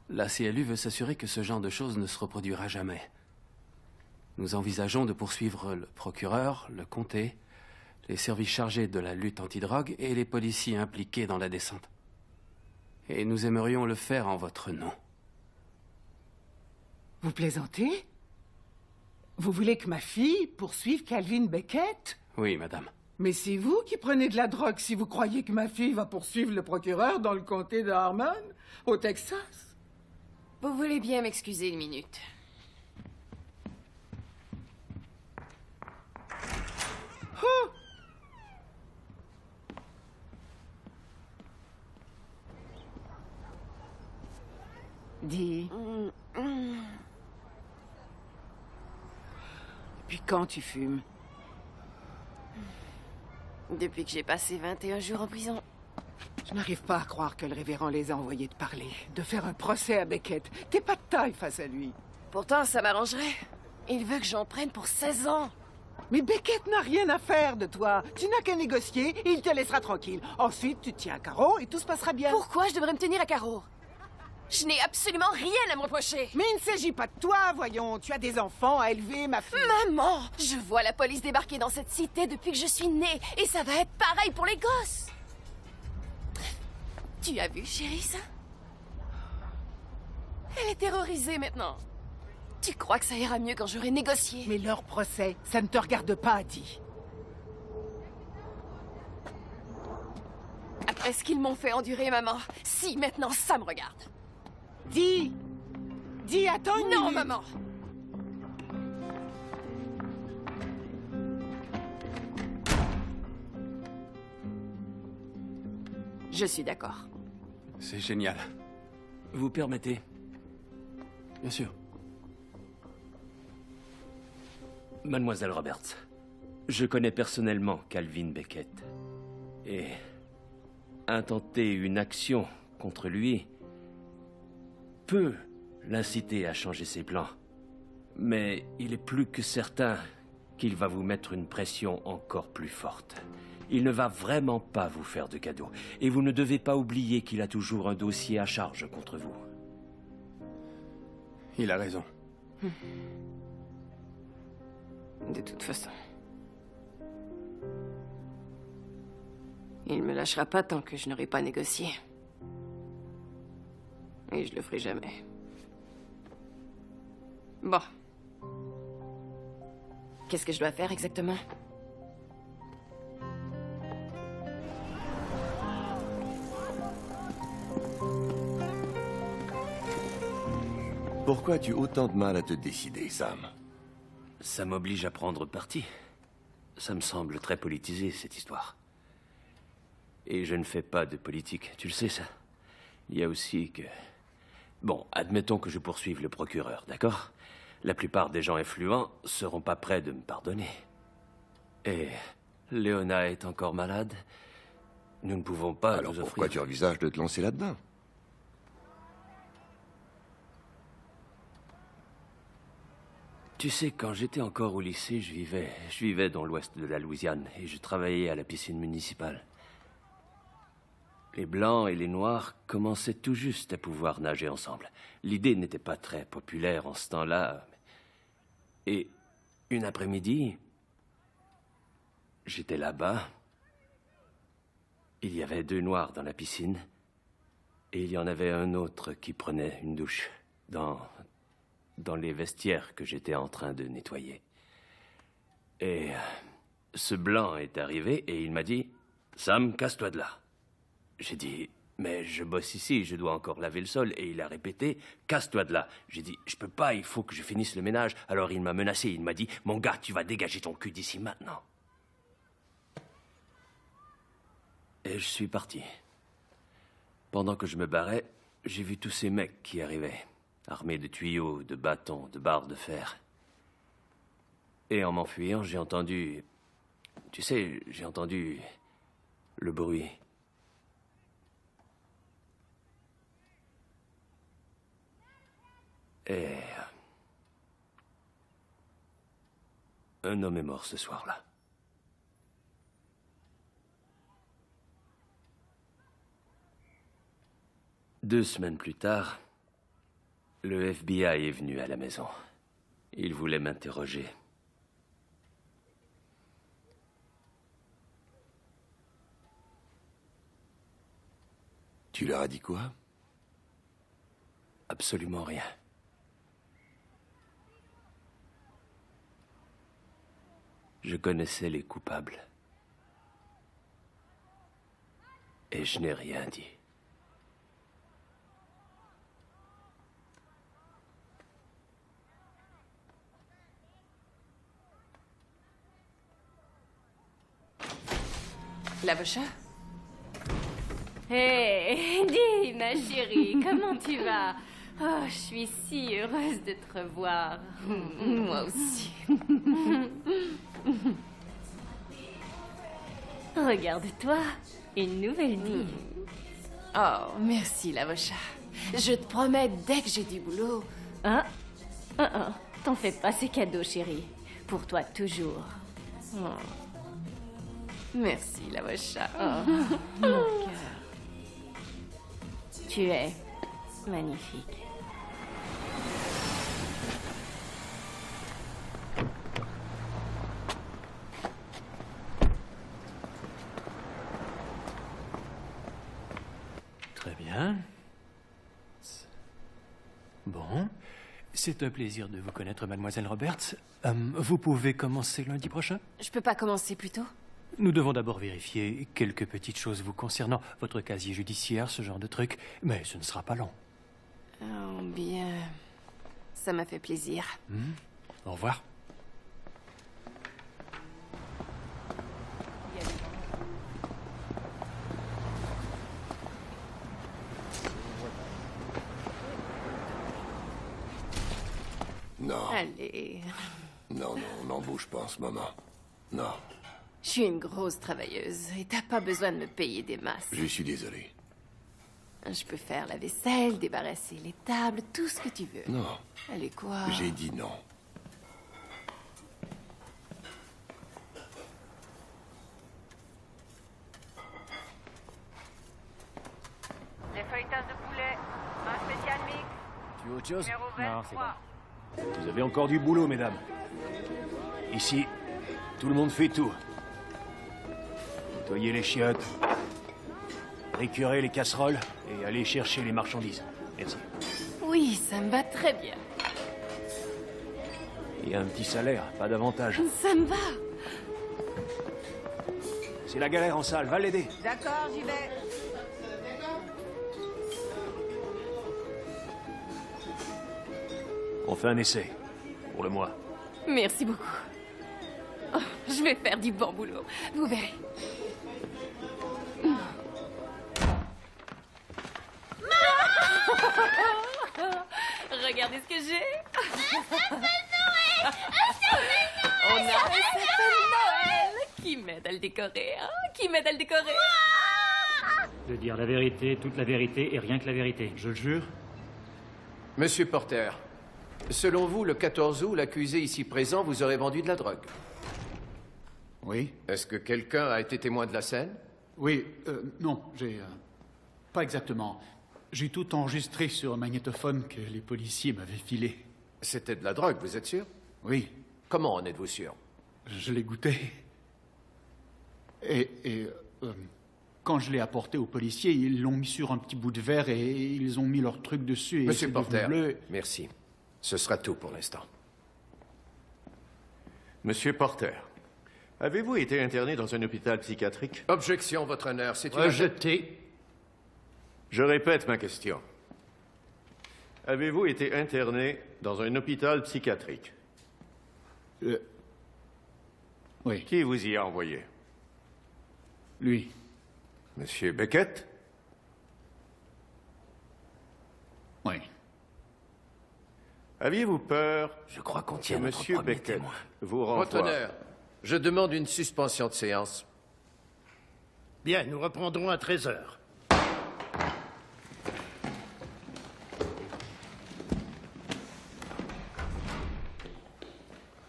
La CLU veut s'assurer que ce genre de choses ne se reproduira jamais. Nous envisageons de poursuivre le procureur, le comté, les services chargés de la lutte antidrogue et les policiers impliqués dans la descente. Et nous aimerions le faire en votre nom. Vous plaisantez? Vous voulez que ma fille poursuive Calvin Beckett? Oui, madame. Mais c'est vous qui prenez de la drogue si vous croyez que ma fille va poursuivre le procureur dans le comté de Harmon, au Texas. Vous voulez bien m'excuser une minute? Oh! Dis. Depuis quand tu fumes? Depuis que j'ai passé 21 jours en prison. Je n'arrive pas à croire que le révérend les a envoyés de parler, de faire un procès à Beckett. T'es pas de taille face à lui. Pourtant, ça m'arrangerait. Il veut que j'en prenne pour 16 ans. Mais Beckett n'a rien à faire de toi. Tu n'as qu'à négocier et il te laissera tranquille. Ensuite, tu te tiens à carreau et tout se passera bien. Pourquoi je devrais me tenir à carreau? Je n'ai absolument rien à me reprocher. Mais il ne s'agit pas de toi, voyons. Tu as des enfants à élever, ma fille. Maman, je vois la police débarquer dans cette cité depuis que je suis née. Et ça va être pareil pour les gosses. Tu as vu, chérie, ça? Elle est terrorisée maintenant. Tu crois que ça ira mieux quand j'aurai négocié? Mais leur procès, ça ne te regarde pas, Dee. Après ce qu'ils m'ont fait endurer, maman, si maintenant ça me regarde. Dee! Dee, attends une Non, minute. maman! Je suis d'accord. C'est génial. Vous permettez? Bien sûr. Mademoiselle Roberts, je connais personnellement Calvin Beckett. Et intenter une action contre lui peut l'inciter à changer ses plans. Mais il est plus que certain qu'il va vous mettre une pression encore plus forte. Il ne va vraiment pas vous faire de cadeaux. Et vous ne devez pas oublier qu'il a toujours un dossier à charge contre vous. Il a raison. De toute façon. Il ne me lâchera pas tant que je n'aurai pas négocié. Et je le ferai jamais. Bon. Qu'est-ce que je dois faire exactement? Pourquoi as-tu autant de mal à te décider, Sam? Ça m'oblige à prendre parti. Ça me semble très politisé, cette histoire. Et je ne fais pas de politique, tu le sais, ça. Il y a aussi que... Bon, admettons que je poursuive le procureur, d'accord? La plupart des gens influents seront pas prêts de me pardonner. Et Léona est encore malade. Nous ne pouvons pas Alors nous offrir... pourquoi tu envisages de te lancer là-dedans? Tu sais, quand j'étais encore au lycée, je vivais dans l'ouest de la Louisiane et je travaillais à la piscine municipale. Les Blancs et les Noirs commençaient tout juste à pouvoir nager ensemble. L'idée n'était pas très populaire en ce temps-là. Et une après-midi, j'étais là-bas. Il y avait 2 Noirs dans la piscine et il y en avait un autre qui prenait une douche dans les vestiaires que j'étais en train de nettoyer. Et ce blanc est arrivé et il m'a dit « Sam, casse-toi de là ». J'ai dit « Mais je bosse ici, je dois encore laver le sol ». Et il a répété « Casse-toi de là ». J'ai dit « Je peux pas, il faut que je finisse le ménage ». Alors il m'a menacé, il m'a dit « Mon gars, tu vas dégager ton cul d'ici maintenant ». Et je suis parti. Pendant que je me barrais, j'ai vu tous ces mecs qui arrivaient, armés de tuyaux, de bâtons, de barres de fer. Et en m'enfuyant, j'ai entendu... Tu sais, j'ai entendu le bruit. Et... un homme est mort ce soir-là. Deux semaines plus tard, le FBI est venu à la maison. Il voulait m'interroger. Tu leur as dit quoi? Absolument rien. Je connaissais les coupables. Et je n'ai rien dit. L'avocat? Hé, dis, ma chérie, comment tu vas? Oh, je suis si heureuse de te revoir. Moi aussi. Regarde-toi, une nouvelle vie. Oh, merci, l'avocat. Je te promets, dès que j'ai du boulot... T'en fais pas, c'est cadeau, chérie. Pour toi, toujours. Oh. Merci, l'avocat. Oh, mon cœur. Tu es magnifique. Très bien. Bon. C'est un plaisir de vous connaître, mademoiselle Roberts. Vous pouvez commencer lundi prochain? Je peux pas commencer plus tôt? Nous devons d'abord vérifier quelques petites choses vous concernant, votre casier judiciaire, ce genre de truc, mais ce ne sera pas long. Oh, bien. Ça m'a fait plaisir. Au revoir. Non. Allez. Non, on n'en bouge pas en ce moment. Non. Je suis une grosse travailleuse et t'as pas besoin de me payer des masses. Je suis désolé. Je peux faire la vaisselle, débarrasser les tables, tout ce que tu veux. Non. Allez, quoi? J'ai dit non. Les feuilletages de poulet, un spécial mix. Tu veux autre chose? Numéro Non, c'est 23. bon. Vous avez encore du boulot, mesdames. Ici, tout le monde fait tout. Nettoyer les chiottes, récurer les casseroles et aller chercher les marchandises. Merci. Oui, ça me va très bien. Il y a un petit salaire, pas davantage. Ça me va. C'est la galère en salle, va l'aider. D'accord, j'y vais. On fait un essai. Pour le mois. Merci beaucoup. Oh, je vais faire du bon boulot. Vous verrez. Regardez ce que j'ai. On a un sapin de Noël. Qui m'aide à le décorer, hein? Qui m'aide à le décorer? De dire la vérité, toute la vérité et rien que la vérité. Je le jure. Monsieur Porter, selon vous, le 14 août, l'accusé ici présent vous aurait vendu de la drogue? Oui. Est-ce que quelqu'un a été témoin de la scène? Oui, non, j'ai... pas exactement. J'ai tout enregistré sur un magnétophone que les policiers m'avaient filé. C'était de la drogue, vous êtes sûr? Oui. Comment en êtes-vous sûr? Je l'ai goûté. Et quand je l'ai apporté aux policiers, ils l'ont mis sur un petit bout de verre et ils ont mis leur truc dessus et Monsieur c'est Porter, devenu bleu. merci. Ce sera tout pour l'instant. Monsieur Porter, Avez-vous été interné dans un hôpital psychiatrique? Objection, votre honneur, c'est une... Rejeté. Je répète ma question. Avez-vous été interné dans un hôpital psychiatrique? Oui. Qui vous y a envoyé? Lui. Monsieur Beckett? Oui. Aviez-vous peur Je crois qu'on que tient notre Monsieur premier Beckett témoin. vous renvoie? Votre honneur, je demande une suspension de séance. Bien, nous reprendrons à 13h.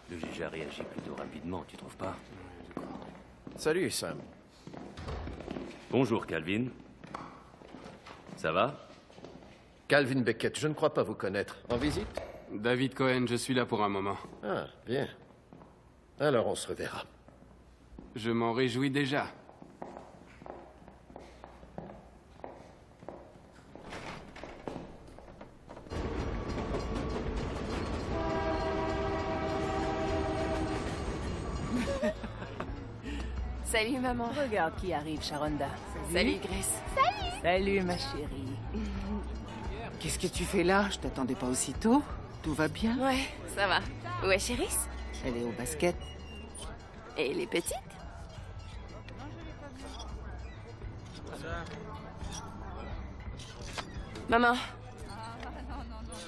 Le juge a réagi plutôt rapidement, tu trouves pas? Salut, Sam. Bonjour, Calvin. Ça va? Calvin Beckett, je ne crois pas vous connaître. En visite? David Cohen, je suis là pour un moment. Ah, bien. Alors on se reverra. Je m'en réjouis déjà. Salut, maman. Regarde qui arrive, Sharonda. Salut, Grace. Salut. Salut, ma chérie. Qu'est-ce que tu fais là? Je t'attendais pas aussitôt. Tout va bien? Ouais, ça va. Où est Chéris? Elle est au basket. Et les petites? Maman.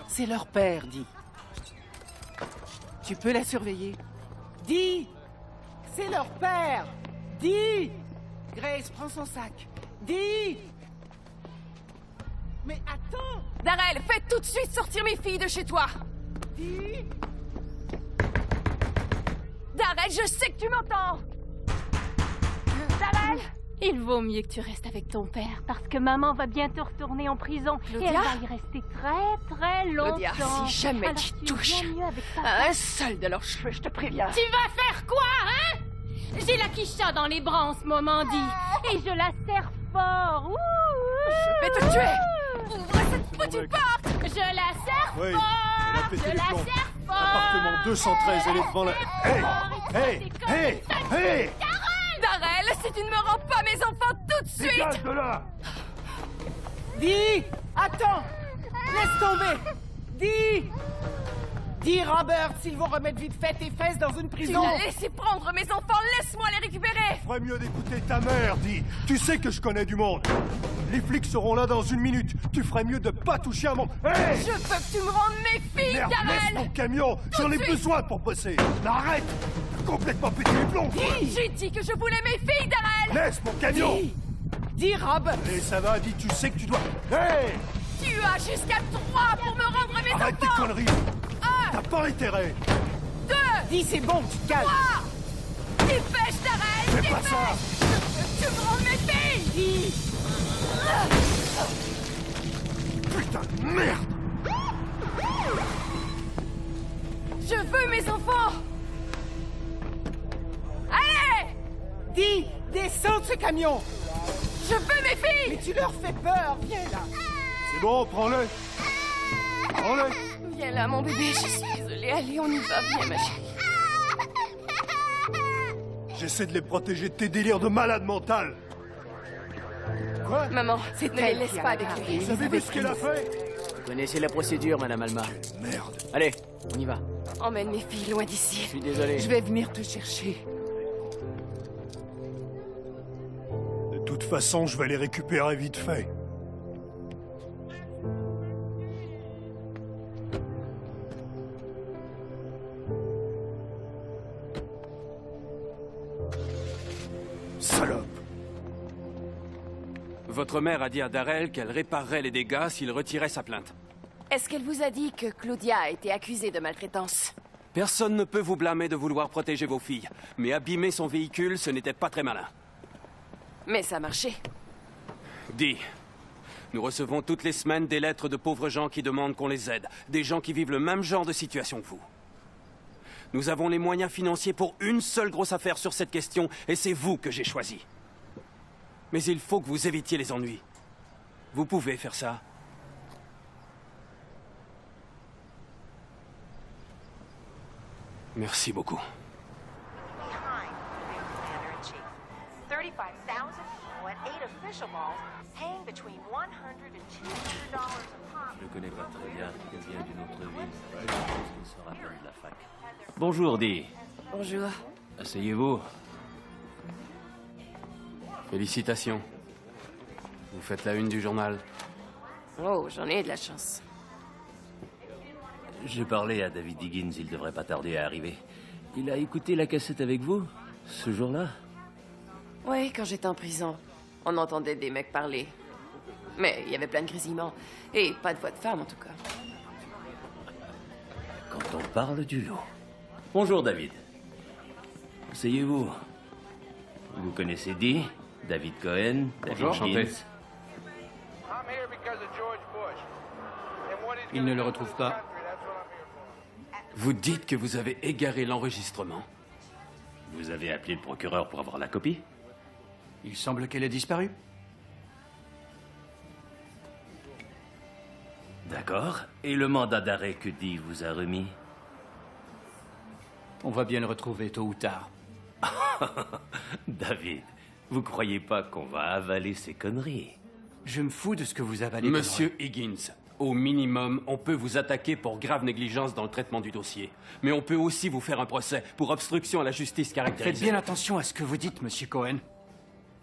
C'est leur père, Di. Tu peux la surveiller. Di! C'est leur père! Di! Grace, prends son sac. Di! Mais attends! Darrell, fais tout de suite sortir mes filles de chez toi! Di! Darrell, je sais que tu m'entends! Darrell! Il vaut mieux que tu restes avec ton père, parce que maman va bientôt retourner en prison. Claudia? Et elle va y rester très longtemps. Claudia, si jamais Alors, tu tu es touches bien mieux avec à papa. un seul de leurs cheveux, je te préviens. Tu vas faire quoi, hein? J'ai la quicha dans les bras en ce moment, dit. Et je la serre fort. Je vais te tuer! Ouvre cette foutue porte! Je la serre Oui, fort! on a pété Je les la plombs. serre fort! Appartement 213, elle est devant la... Hey! Hey! Hey! Hey! Darrell, si tu ne me rends pas mes enfants tout de suite! Dégage de là! Di! Attends! Laisse tomber! Di! Di, Robert, s'ils vont remettre vite fait tes fesses dans une Tu prison! l'as laissé prendre mes enfants, laisse-moi les récupérer! Ferais mieux d'écouter ta mère, dis. Tu sais que je connais du monde. Les flics seront là dans une minute. Tu ferais mieux de pas toucher à mon... Hey! Je veux que tu me rendes mes filles, Merde, laisse Darrell! mon camion. J'en ai besoin pour bosser. Arrête! Complètement pété les plombs. J'ai dit que je voulais mes filles, Darrell! Laisse mon camion. Dis, Rob! Et ça va, dis, tu sais que tu dois... Hey! Tu as jusqu'à 3 pour me rendre mes Arrête tes enfants! conneries. T'as pas intérêt. 2! Dis, c'est bon, tu te calmes! 3! Dépêche, Darrell! Fais pas ça. Tu me rends mes filles! Dis! Putain de merde. Je veux mes enfants! Allez! Dis! Descends de ce camion! Je veux mes filles! Mais tu leur fais peur! Viens là! C'est bon, prends-le. Prends-le. Viens là, mon bébé, je suis désolée. Allez, on y va, viens, ma chérie. J'essaie de les protéger de tes délires de malade mental. Quoi? Maman, C'est ne les elle laisse qui a pas avec aggravé. lui. Vous savez vu ce qu'elle a fait? Vous connaissez la procédure, Madame Alma. Merde. Allez, on y va. Emmène mes filles loin d'ici. Je suis désolé. Je vais venir te chercher. De toute façon, je vais les récupérer vite fait. Salope. Votre mère a dit à Darrell qu'elle réparerait les dégâts s'il retirait sa plainte. Est-ce qu'elle vous a dit que Claudia a été accusée de maltraitance? Personne ne peut vous blâmer de vouloir protéger vos filles, mais abîmer son véhicule, ce n'était pas très malin. Mais ça a marché. Dis, nous recevons toutes les semaines des lettres de pauvres gens qui demandent qu'on les aide, des gens qui vivent le même genre de situation que vous. Nous avons les moyens financiers pour une seule grosse affaire sur cette question, et c'est vous que j'ai choisi. Mais il faut que vous évitiez les ennuis. Vous pouvez faire ça. Merci beaucoup. 35,000 people at 8 official malls, paying between $100 and $200 a pop. Je le connais pas très bien. Il vient d'une autre ville. Je pense qu'il se rappelle de la fac. Bonjour, Dee. Bonjour. Asseyez-vous. Félicitations. Vous faites la une du journal. Oh, j'en ai de la chance. J'ai parlé à David Higgins, il devrait pas tarder à arriver. Il a écouté la cassette avec vous, ce jour-là? Oui, quand j'étais en prison, on entendait des mecs parler. Mais il y avait plein de grésillements. Et pas de voix de femme, en tout cas. Quand on parle du lot. Bonjour, David. Asseyez-vous. Vous connaissez Dee? David Cohen? David Bonjour, Higgins? enchanté. Il ne le retrouve pas. Vous dites que vous avez égaré l'enregistrement. Vous avez appelé le procureur pour avoir la copie? Il semble qu'elle ait disparu. D'accord. Et le mandat d'arrêt que Dee vous a remis? On va bien le retrouver tôt ou tard. David, vous croyez pas qu'on va avaler ces conneries? Je me fous de ce que vous avalez. Monsieur Higgins, au minimum, on peut vous attaquer pour grave négligence dans le traitement du dossier. Mais on peut aussi vous faire un procès pour obstruction à la justice caractérisée. Faites bien attention à ce que vous dites, monsieur Cohen.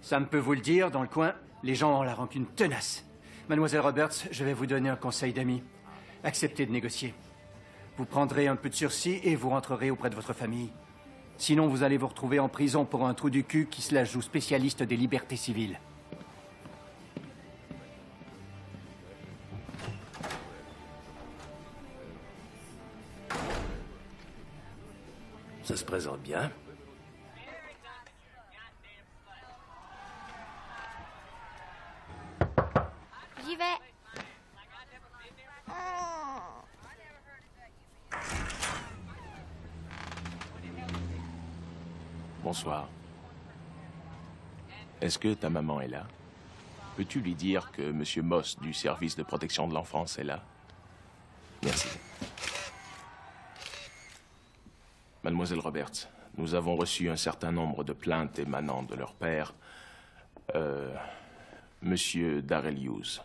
Sam peut vous le dire, dans le coin, les gens ont la rancune tenace. Mademoiselle Roberts, je vais vous donner un conseil d'ami. Acceptez de négocier. Vous prendrez un peu de sursis et vous rentrerez auprès de votre famille. Sinon, vous allez vous retrouver en prison pour un trou du cul qui se la joue spécialiste des libertés civiles. Ça se présente bien. J'y vais. Bonsoir. Est-ce que ta maman est là? Peux-tu lui dire que M. Moss du service de protection de l'enfance est là? Merci. Mademoiselle Roberts, nous avons reçu un certain nombre de plaintes émanant de leur père, Monsieur Darrell Hughes.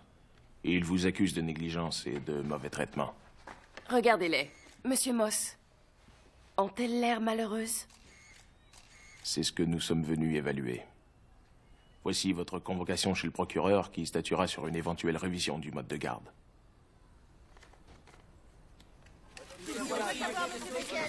Et il vous accuse de négligence et de mauvais traitement. Regardez-les. Monsieur Moss. Ont-elles l'air malheureuses? C'est ce que nous sommes venus évaluer. Voici votre convocation chez le procureur qui statuera sur une éventuelle révision du mode de garde.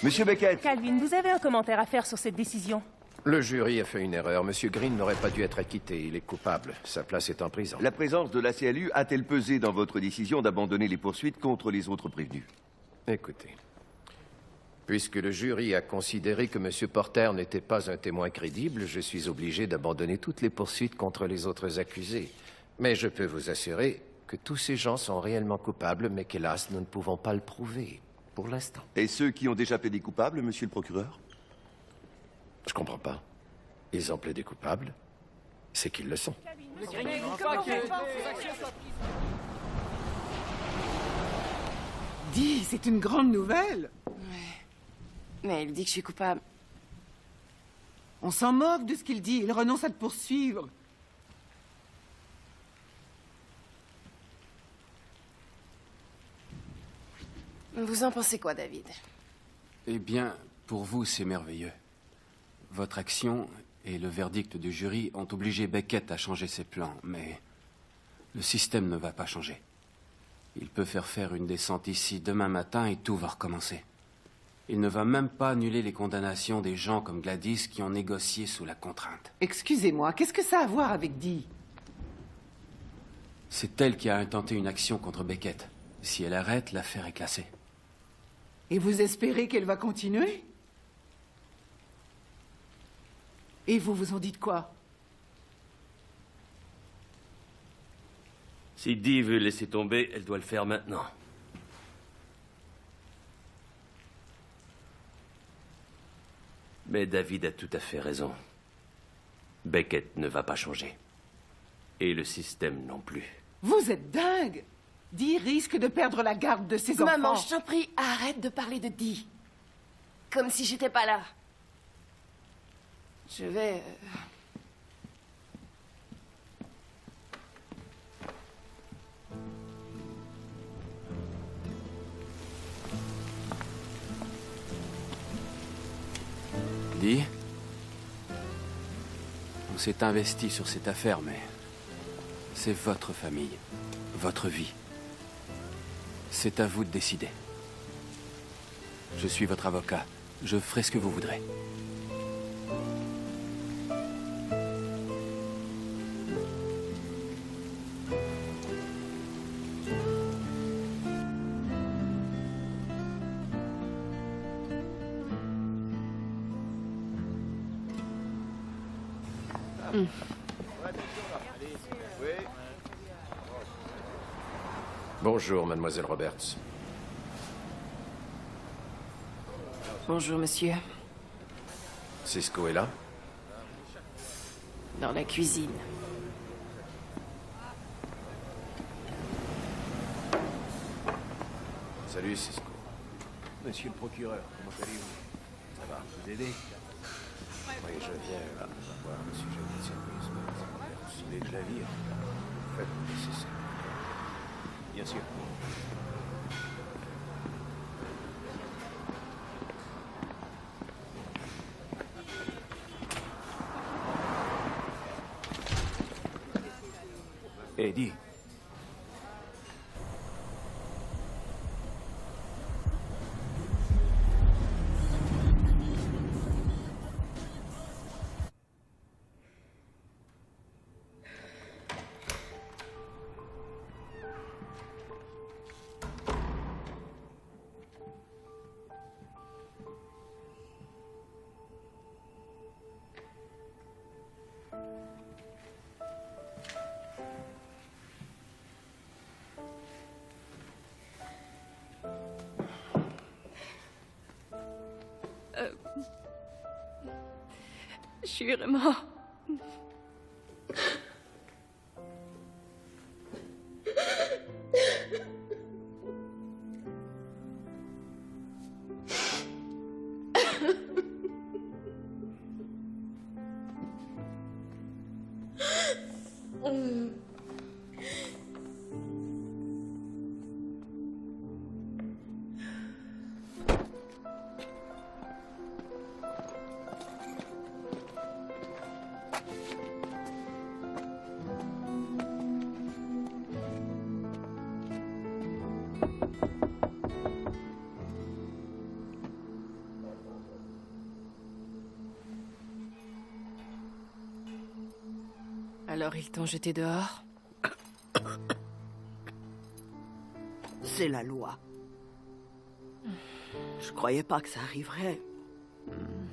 Monsieur Beckett. Calvin, vous avez un commentaire à faire sur cette décision? Le jury a fait une erreur. Monsieur Green n'aurait pas dû être acquitté. Il est coupable. Sa place est en prison. La présence de la CLU a-t-elle pesé dans votre décision d'abandonner les poursuites contre les autres prévenus? Écoutez, puisque le jury a considéré que M. Porter n'était pas un témoin crédible, je suis obligé d'abandonner toutes les poursuites contre les autres accusés. Mais je peux vous assurer que tous ces gens sont réellement coupables, mais qu'hélas, nous ne pouvons pas le prouver, pour l'instant. Et ceux qui ont déjà plaidé coupables, monsieur le procureur? Je comprends pas. Ils ont plaidé coupables, c'est qu'ils le sont. Dis, c'est une grande nouvelle. Mais il dit que je suis coupable. On s'en moque de ce qu'il dit. Il renonce à te poursuivre. Vous en pensez quoi, David? Eh bien, pour vous, c'est merveilleux. Votre action et le verdict du jury ont obligé Beckett à changer ses plans, mais le système ne va pas changer. Il peut faire une descente ici demain matin et tout va recommencer. Il ne va même pas annuler les condamnations des gens comme Gladys qui ont négocié sous la contrainte. Excusez-moi, qu'est-ce que ça a à voir avec Dee? C'est elle qui a intenté une action contre Beckett. Si elle arrête, l'affaire est classée. Et vous espérez qu'elle va continuer? Et vous en dites quoi? Si Dee veut laisser tomber, elle doit le faire maintenant. Mais David a tout à fait raison. Beckett ne va pas changer. Et le système non plus. Vous êtes dingue! Dee risque de perdre la garde de ses enfants. Maman, je t'en prie, arrête de parler de Dee. Comme si j'étais pas là. Je vais... Oui. On s'est investi sur cette affaire, mais c'est votre famille, votre vie. C'est à vous de décider. Je suis votre avocat. Je ferai ce que vous voudrez. Bonjour, mademoiselle Roberts. Bonjour, monsieur. Cisco est là? Dans la cuisine. Salut, Cisco. Monsieur le procureur, comment allez-vous? Ça va vous aider? Oui, je viens voir le sujet de service. Vous voulez que je la vire? Faites le nécessaire. Bien sûr. Eddie. Je suis vraiment... Alors ils t'ont jeté dehors? C'est la loi. Je croyais pas que ça arriverait.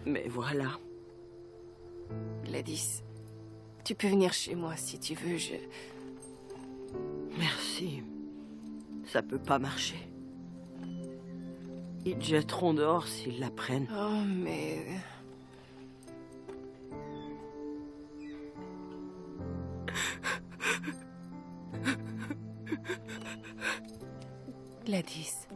Mais voilà. Gladys, tu peux venir chez moi si tu veux, Merci. Ça peut pas marcher. Ils te jetteront dehors s'ils l'apprennent. Oh, mais... Gladys.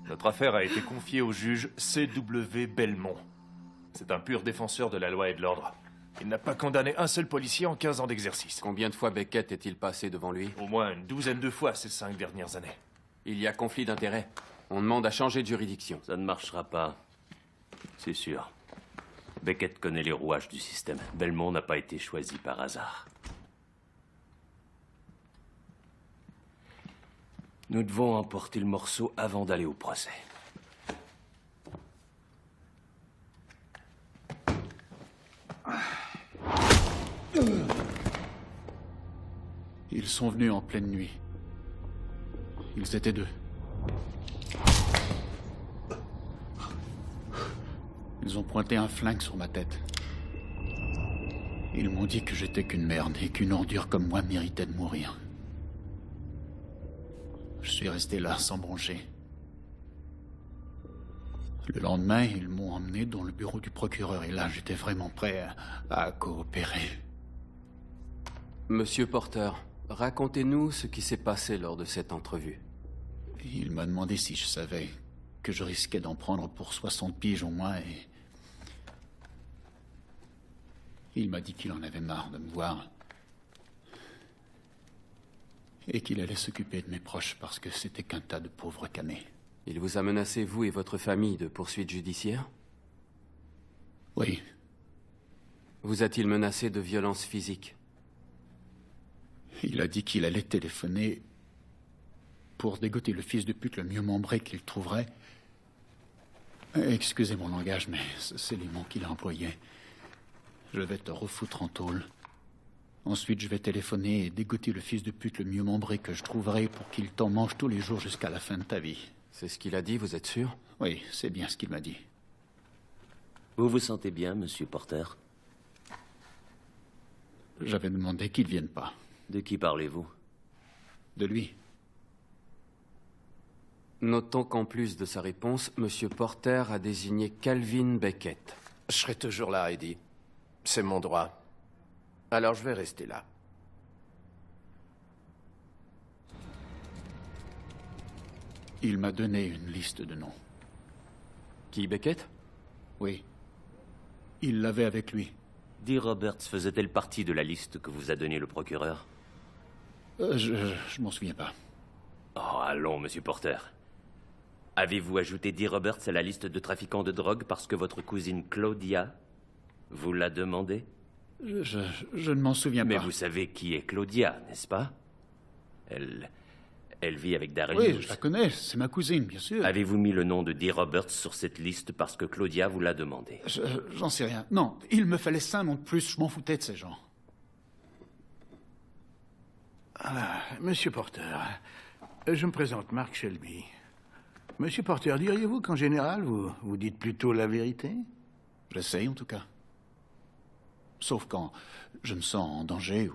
Notre affaire a été confiée au juge C.W. Belmont. C'est un pur défenseur de la loi et de l'ordre. Il n'a pas condamné un seul policier en 15 ans d'exercice. Combien de fois Beckett est-il passé devant lui? Au moins une douzaine de fois ces 5 dernières années. Il y a conflit d'intérêts. On demande à changer de juridiction. Ça ne marchera pas. C'est sûr. Beckett connaît les rouages du système. Belmont n'a pas été choisi par hasard. Nous devons emporter le morceau avant d'aller au procès. Ils sont venus en pleine nuit. Ils étaient 2. Ils ont pointé un flingue sur ma tête. Ils m'ont dit que j'étais qu'une merde et qu'une ordure comme moi méritait de mourir. Je suis resté là, sans broncher. Le lendemain, ils m'ont emmené dans le bureau du procureur et là, j'étais vraiment prêt à coopérer. Monsieur Porter, racontez-nous ce qui s'est passé lors de cette entrevue. Il m'a demandé si je savais que je risquais d'en prendre pour 60 piges au moins et... Il m'a dit qu'il en avait marre de me voir. et qu'il allait s'occuper de mes proches parce que c'était qu'un tas de pauvres camés. Il vous a menacé, vous et votre famille, de poursuites judiciaires? Oui. Vous a-t-il menacé de violences physiques? Il a dit qu'il allait téléphoner pour dégoter le fils de pute le mieux membré qu'il trouverait. Excusez mon langage, mais c'est les mots qu'il a employés. Je vais te refoutre en tôle. Ensuite, je vais téléphoner et dégoter le fils de pute le mieux membré que je trouverai pour qu'il t'en mange tous les jours jusqu'à la fin de ta vie. C'est ce qu'il a dit, vous êtes sûr? Oui, c'est bien ce qu'il m'a dit. Vous vous sentez bien, monsieur Porter? J'avais demandé qu'il ne vienne pas. De qui parlez-vous? De lui. Notons qu'en plus de sa réponse, monsieur Porter a désigné Calvin Beckett. Je serai toujours là, Eddie. C'est mon droit. Alors je vais rester là. Il m'a donné une liste de noms. Qui, Beckett? Oui. Il l'avait avec lui. Dee Roberts faisait-elle partie de la liste que vous a donnée le procureur? Je m'en souviens pas. Oh, allons, monsieur Porter. Avez-vous ajouté Dee Roberts à la liste de trafiquants de drogue parce que votre cousine Claudia vous l'a demandé? Je ne m'en souviens pas. Mais vous savez qui est Claudia, n'est-ce pas? Elle vit avec Darius. Oui, je la connais, c'est ma cousine, bien sûr. Avez-vous mis le nom de Dee Roberts sur cette liste parce que Claudia vous l'a demandé? J'en sais rien. Non, il me fallait 5 noms de plus, je m'en foutais de ces gens. Ah, Monsieur Porter, je me présente Mark Shelby. Monsieur Porter, diriez-vous qu'en général, vous dites plutôt la vérité? J'essaye, en tout cas. Sauf quand je me sens en danger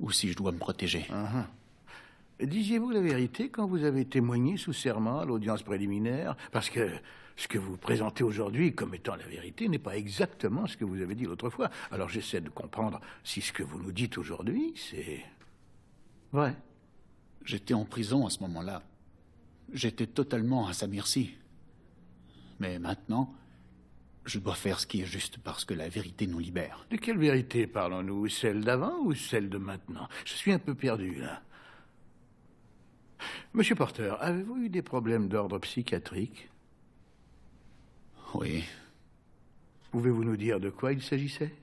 ou si je dois me protéger. Disiez-vous la vérité quand vous avez témoigné sous serment à l'audience préliminaire? Parce que ce que vous présentez aujourd'hui comme étant la vérité n'est pas exactement ce que vous avez dit l'autre fois. Alors j'essaie de comprendre si ce que vous nous dites aujourd'hui, c'est vrai. J'étais en prison à ce moment-là. J'étais totalement à sa merci. Mais maintenant, je dois faire ce qui est juste parce que la vérité nous libère. De quelle vérité parlons-nous? Celle d'avant ou celle de maintenant? Je suis un peu perdu, là. Monsieur Porter, avez-vous eu des problèmes d'ordre psychiatrique? Oui. Pouvez-vous nous dire de quoi il s'agissait?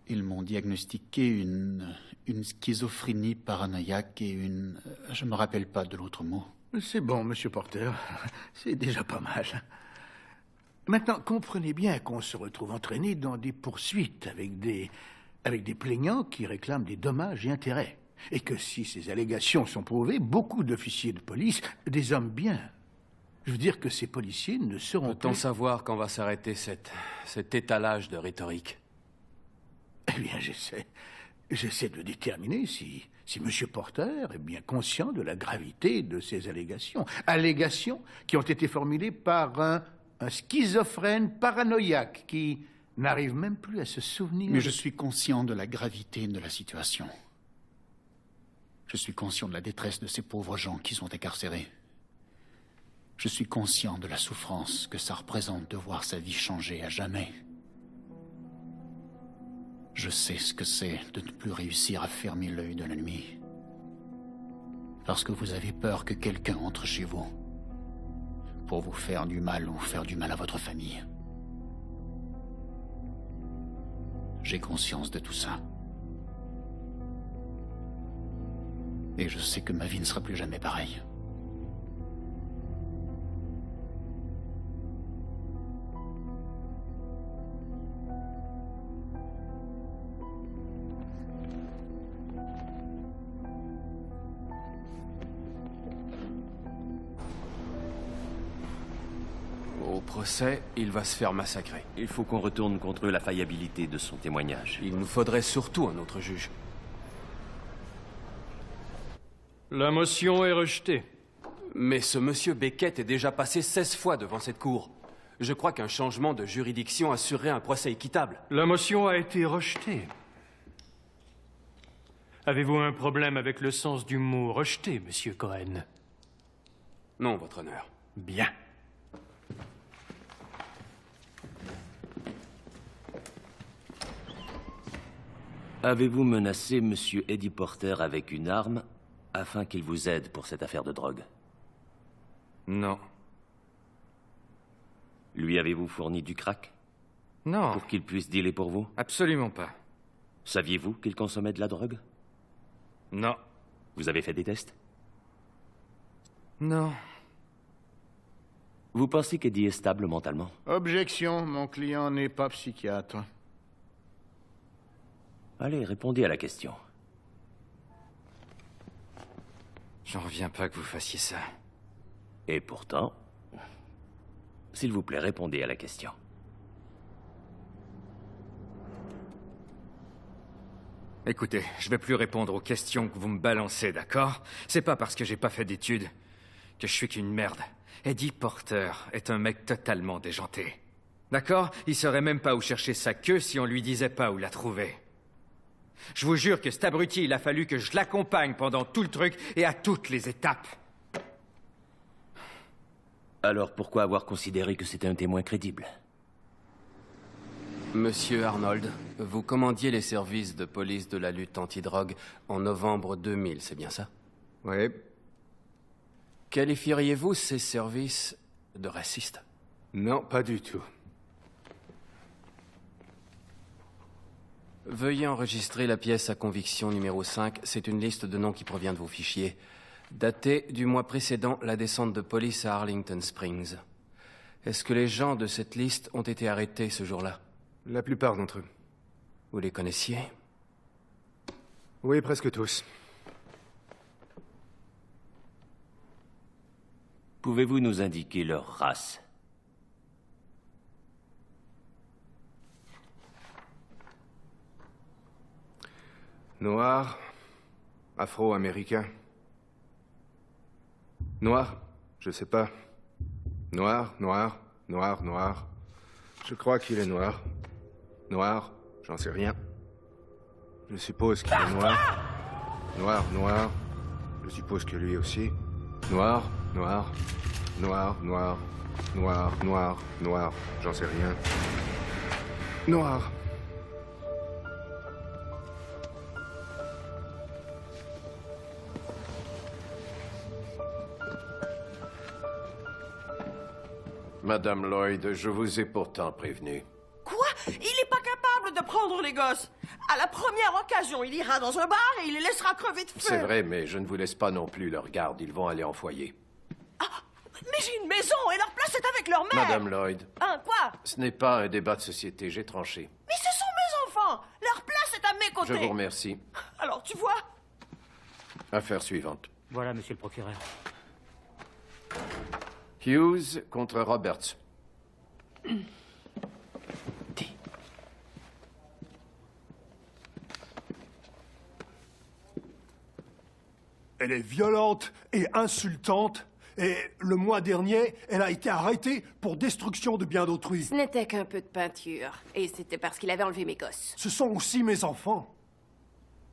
Ils m'ont diagnostiqué une schizophrénie paranoïaque et une... Je me rappelle pas de l'autre mot. C'est bon, Monsieur Porter. C'est déjà pas mal. Maintenant, comprenez bien qu'on se retrouve entraîné dans des poursuites avec des plaignants qui réclament des dommages et intérêts. Et que si ces allégations sont prouvées, beaucoup d'officiers de police, des hommes bien, je veux dire que ces policiers ne seront pas... Peut-on savoir quand va s'arrêter cet étalage de rhétorique? Eh bien, j'essaie de déterminer si M. Porter est bien conscient de la gravité de ces allégations. Allégations qui ont été formulées par un schizophrène paranoïaque qui n'arrive même plus à se souvenir... Mais je suis conscient de la gravité de la situation. Je suis conscient de la détresse de ces pauvres gens qui sont incarcérés. Je suis conscient de la souffrance que ça représente de voir sa vie changer à jamais. Je sais ce que c'est de ne plus réussir à fermer l'œil de la nuit. Parce que vous avez peur que quelqu'un entre chez vous pour vous faire du mal ou faire du mal à votre famille. J'ai conscience de tout ça. Et je sais que ma vie ne sera plus jamais pareille. Au procès, il va se faire massacrer. Il faut qu'on retourne contre la faillibilité de son témoignage. Il nous faudrait surtout un autre juge. La motion est rejetée. Mais ce monsieur Beckett est déjà passé 16 fois devant cette cour. Je crois qu'un changement de juridiction assurerait un procès équitable. La motion a été rejetée. Avez-vous un problème avec le sens du mot « rejeté », monsieur Cohen? Non, votre honneur. Bien. Avez-vous menacé Monsieur Eddie Porter avec une arme afin qu'il vous aide pour cette affaire de drogue? Non. Lui avez-vous fourni du crack? Non. Pour qu'il puisse dealer pour vous? Absolument pas. Saviez-vous qu'il consommait de la drogue? Non. Vous avez fait des tests? Non. Vous pensez qu'Eddie est stable mentalement? Objection, mon client n'est pas psychiatre. Allez, répondez à la question. J'en reviens pas que vous fassiez ça. Et pourtant, s'il vous plaît, répondez à la question. Écoutez, je vais plus répondre aux questions que vous me balancez, d'accord? C'est pas parce que j'ai pas fait d'études que je suis qu'une merde. Eddie Porter est un mec totalement déjanté. D'accord? Il saurait même pas où chercher sa queue si on lui disait pas où la trouver. Je vous jure que cet abruti, il a fallu que je l'accompagne pendant tout le truc et à toutes les étapes. Alors pourquoi avoir considéré que c'était un témoin crédible? Monsieur Arnold, vous commandiez les services de police de la lutte antidrogue en novembre 2000, c'est bien ça? Oui. Qualifieriez-vous ces services de racistes? Non, pas du tout. Veuillez enregistrer la pièce à conviction numéro 5. C'est une liste de noms qui provient de vos fichiers. Datée du mois précédent la descente de police à Arlington Springs. Est-ce que les gens de cette liste ont été arrêtés ce jour-là? La plupart d'entre eux. Vous les connaissiez? Oui, presque tous. Pouvez-vous nous indiquer leur race? Noir, afro-américain. Noir, je sais pas. Noir, noir, noir, noir. Je crois qu'il est noir. Noir, j'en sais rien. Je suppose qu'il est noir. Noir, noir. Je suppose que lui aussi. Noir, noir, noir, noir, noir, noir, noir. J'en sais rien. Noir. Madame Lloyd, je vous ai pourtant prévenu. Quoi? Il n'est pas capable de prendre les gosses. À la première occasion, il ira dans un bar et il les laissera crever de faim. C'est vrai, mais je ne vous laisse pas non plus leur garde. Ils vont aller en foyer. Mais j'ai une maison et leur place est avec leur mère. Madame Lloyd, Hein, quoi? ce n'est pas un débat de société. J'ai tranché. Mais ce sont mes enfants. Leur place est à mes côtés. Je vous remercie. Alors, tu vois? Affaire suivante. Voilà, monsieur le procureur. Hughes contre Roberts. Elle est violente et insultante. Et le mois dernier, elle a été arrêtée pour destruction de biens d'autrui. Ce n'était qu'un peu de peinture. Et c'était parce qu'il avait enlevé mes gosses. Ce sont aussi mes enfants.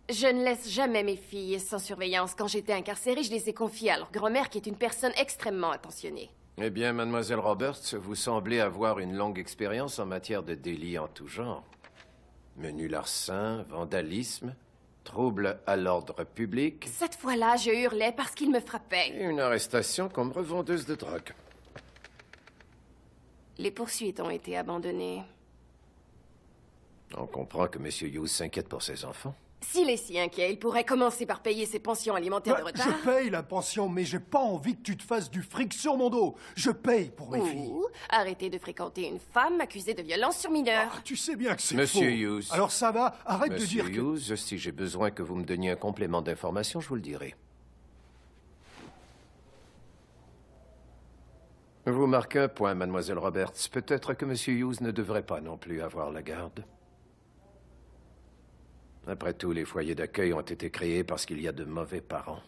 Je ne laisse jamais mes filles sans surveillance. Quand j'étais incarcérée, je les ai confiées à leur grand-mère, qui est une personne extrêmement attentionnée. Eh bien, mademoiselle Roberts, vous semblez avoir une longue expérience en matière de délits en tout genre. Menu larcin, vandalisme, trouble à l'ordre public. Cette fois-là, je hurlais parce qu'il me frappait. Et une arrestation comme revendeuse de drogue. Les poursuites ont été abandonnées. On comprend que M. Hughes s'inquiète pour ses enfants. S'il est si inquiet, il pourrait commencer par payer ses pensions alimentaires de retard. Je paye la pension, mais j'ai pas envie que tu te fasses du fric sur mon dos. Je paye pour mes filles. Ou arrêter de fréquenter une femme accusée de violence sur mineur. Tu sais bien que c'est faux. Monsieur Hughes. Alors ça va, arrête de dire Monsieur Hughes, si j'ai besoin que vous me donniez un complément d'information, je vous le dirai. Vous marquez un point, mademoiselle Roberts. Peut-être que Monsieur Hughes ne devrait pas non plus avoir la garde. Après tout, les foyers d'accueil ont été créés parce qu'il y a de mauvais parents.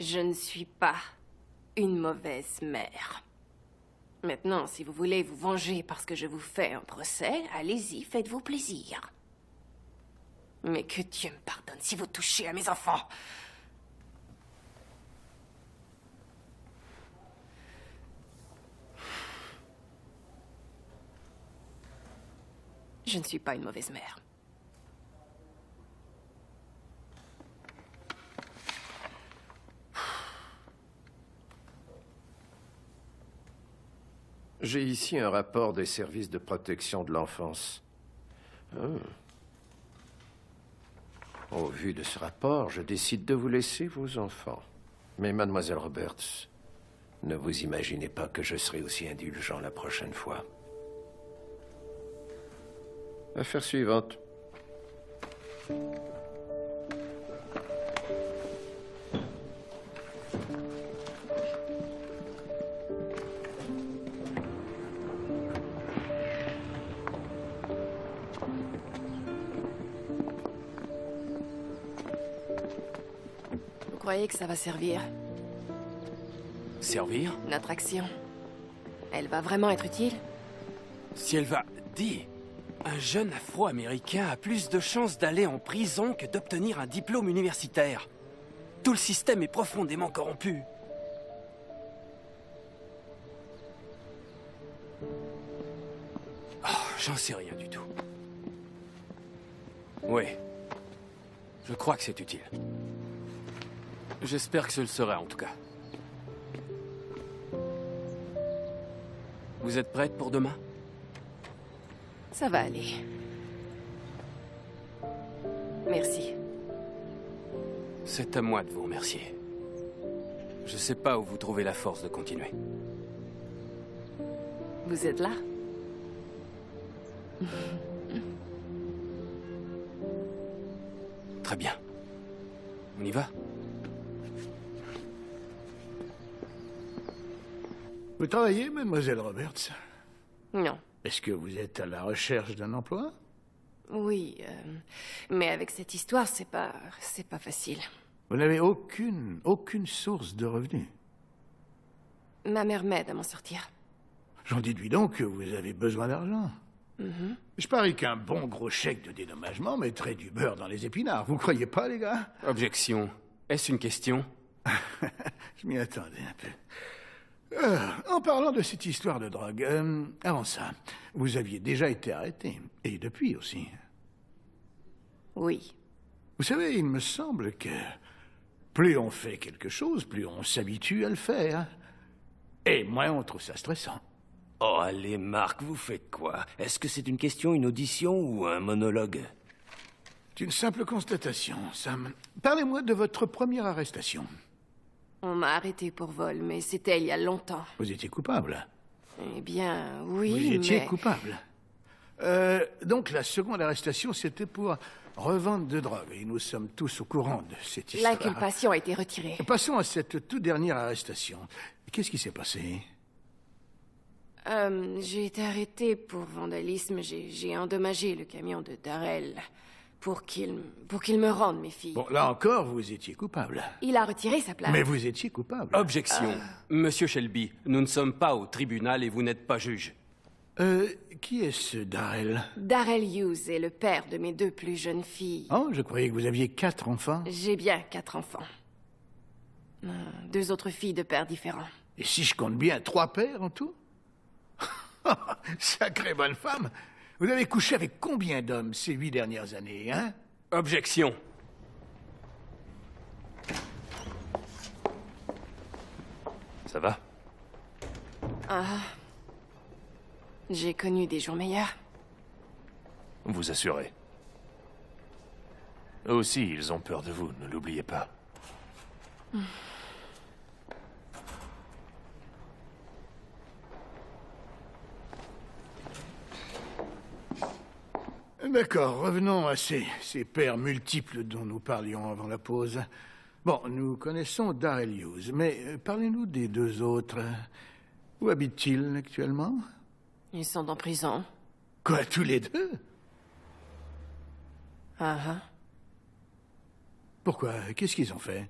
Je ne suis pas une mauvaise mère. Maintenant, si vous voulez vous venger parce que je vous fais un procès, allez-y, faites-vous plaisir. Mais que Dieu me pardonne si vous touchez à mes enfants. Je ne suis pas une mauvaise mère. J'ai ici un rapport des services de protection de l'enfance. Au vu de ce rapport, je décide de vous laisser vos enfants. Mais mademoiselle Roberts, ne vous imaginez pas que je serai aussi indulgent la prochaine fois. Affaire suivante. Vous croyez que ça va servir? Servir? Notre action. Elle va vraiment être utile? Si elle va... Dis, un jeune Afro-Américain a plus de chances d'aller en prison que d'obtenir un diplôme universitaire. Tout le système est profondément corrompu. Oh, j'en sais rien du tout. Oui. Je crois que c'est utile. J'espère que ce le sera, en tout cas. Vous êtes prête pour demain? Ça va aller. Merci. C'est à moi de vous remercier. Je sais pas où vous trouvez la force de continuer. Vous êtes là? Très bien. On y va? Vous travaillez, mademoiselle Roberts? Non. Est-ce que vous êtes à la recherche d'un emploi? Oui, mais avec cette histoire, c'est pas facile. Vous n'avez aucune source de revenus? Ma mère m'aide à m'en sortir. J'en déduis donc que vous avez besoin d'argent. Mhm. Je parie qu'un bon gros chèque de dédommagement mettrait du beurre dans les épinards. Vous croyez pas, les gars? Objection. Est-ce une question? Je m'y attendais un peu. En parlant de cette histoire de drogue, avant ça, vous aviez déjà été arrêté. Et depuis aussi. Oui. Vous savez, il me semble que plus on fait quelque chose, plus on s'habitue à le faire. Et moins on trouve ça stressant. Oh, allez, Marc, vous faites quoi? Est-ce que c'est une question, une audition ou un monologue? C'est une simple constatation, Sam. Parlez-moi de votre première arrestation. On m'a arrêté pour vol, mais c'était il y a longtemps. Vous étiez coupable? Eh bien, oui, Vous étiez mais... coupable. Donc la seconde arrestation, c'était pour revente de drogue. Et nous sommes tous au courant de cette histoire. L'inculpation a été retirée. Passons à cette toute dernière arrestation. Qu'est-ce qui s'est passé? J'ai été arrêté pour vandalisme. J'ai endommagé le camion de Darrell pour qu'il me rende mes filles. Bon, là encore, vous étiez coupable. Il a retiré sa plainte. Mais vous étiez coupable. Objection. Monsieur Shelby, nous ne sommes pas au tribunal et vous n'êtes pas juge. Qui est ce Darrell? Darrell Hughes est le père de mes 2 plus jeunes filles. Oh, je croyais que vous aviez 4 enfants. J'ai bien 4 enfants. 2 autres filles de pères différents. Et si je compte bien, 3 pères en tout? Sacrée bonne femme! Vous avez couché avec combien d'hommes ces 8 dernières années, hein? Objection. Ça va? Ah. J'ai connu des jours meilleurs. Vous assurez. Eux aussi, ils ont peur de vous, ne l'oubliez pas. D'accord, revenons à ces pères multiples dont nous parlions avant la pause. Bon, nous connaissons Darrell Hughes, mais parlez-nous des 2 autres. Où habitent-ils actuellement? Ils sont en prison. Quoi, tous les 2? Pourquoi? Qu'est-ce qu'ils ont fait?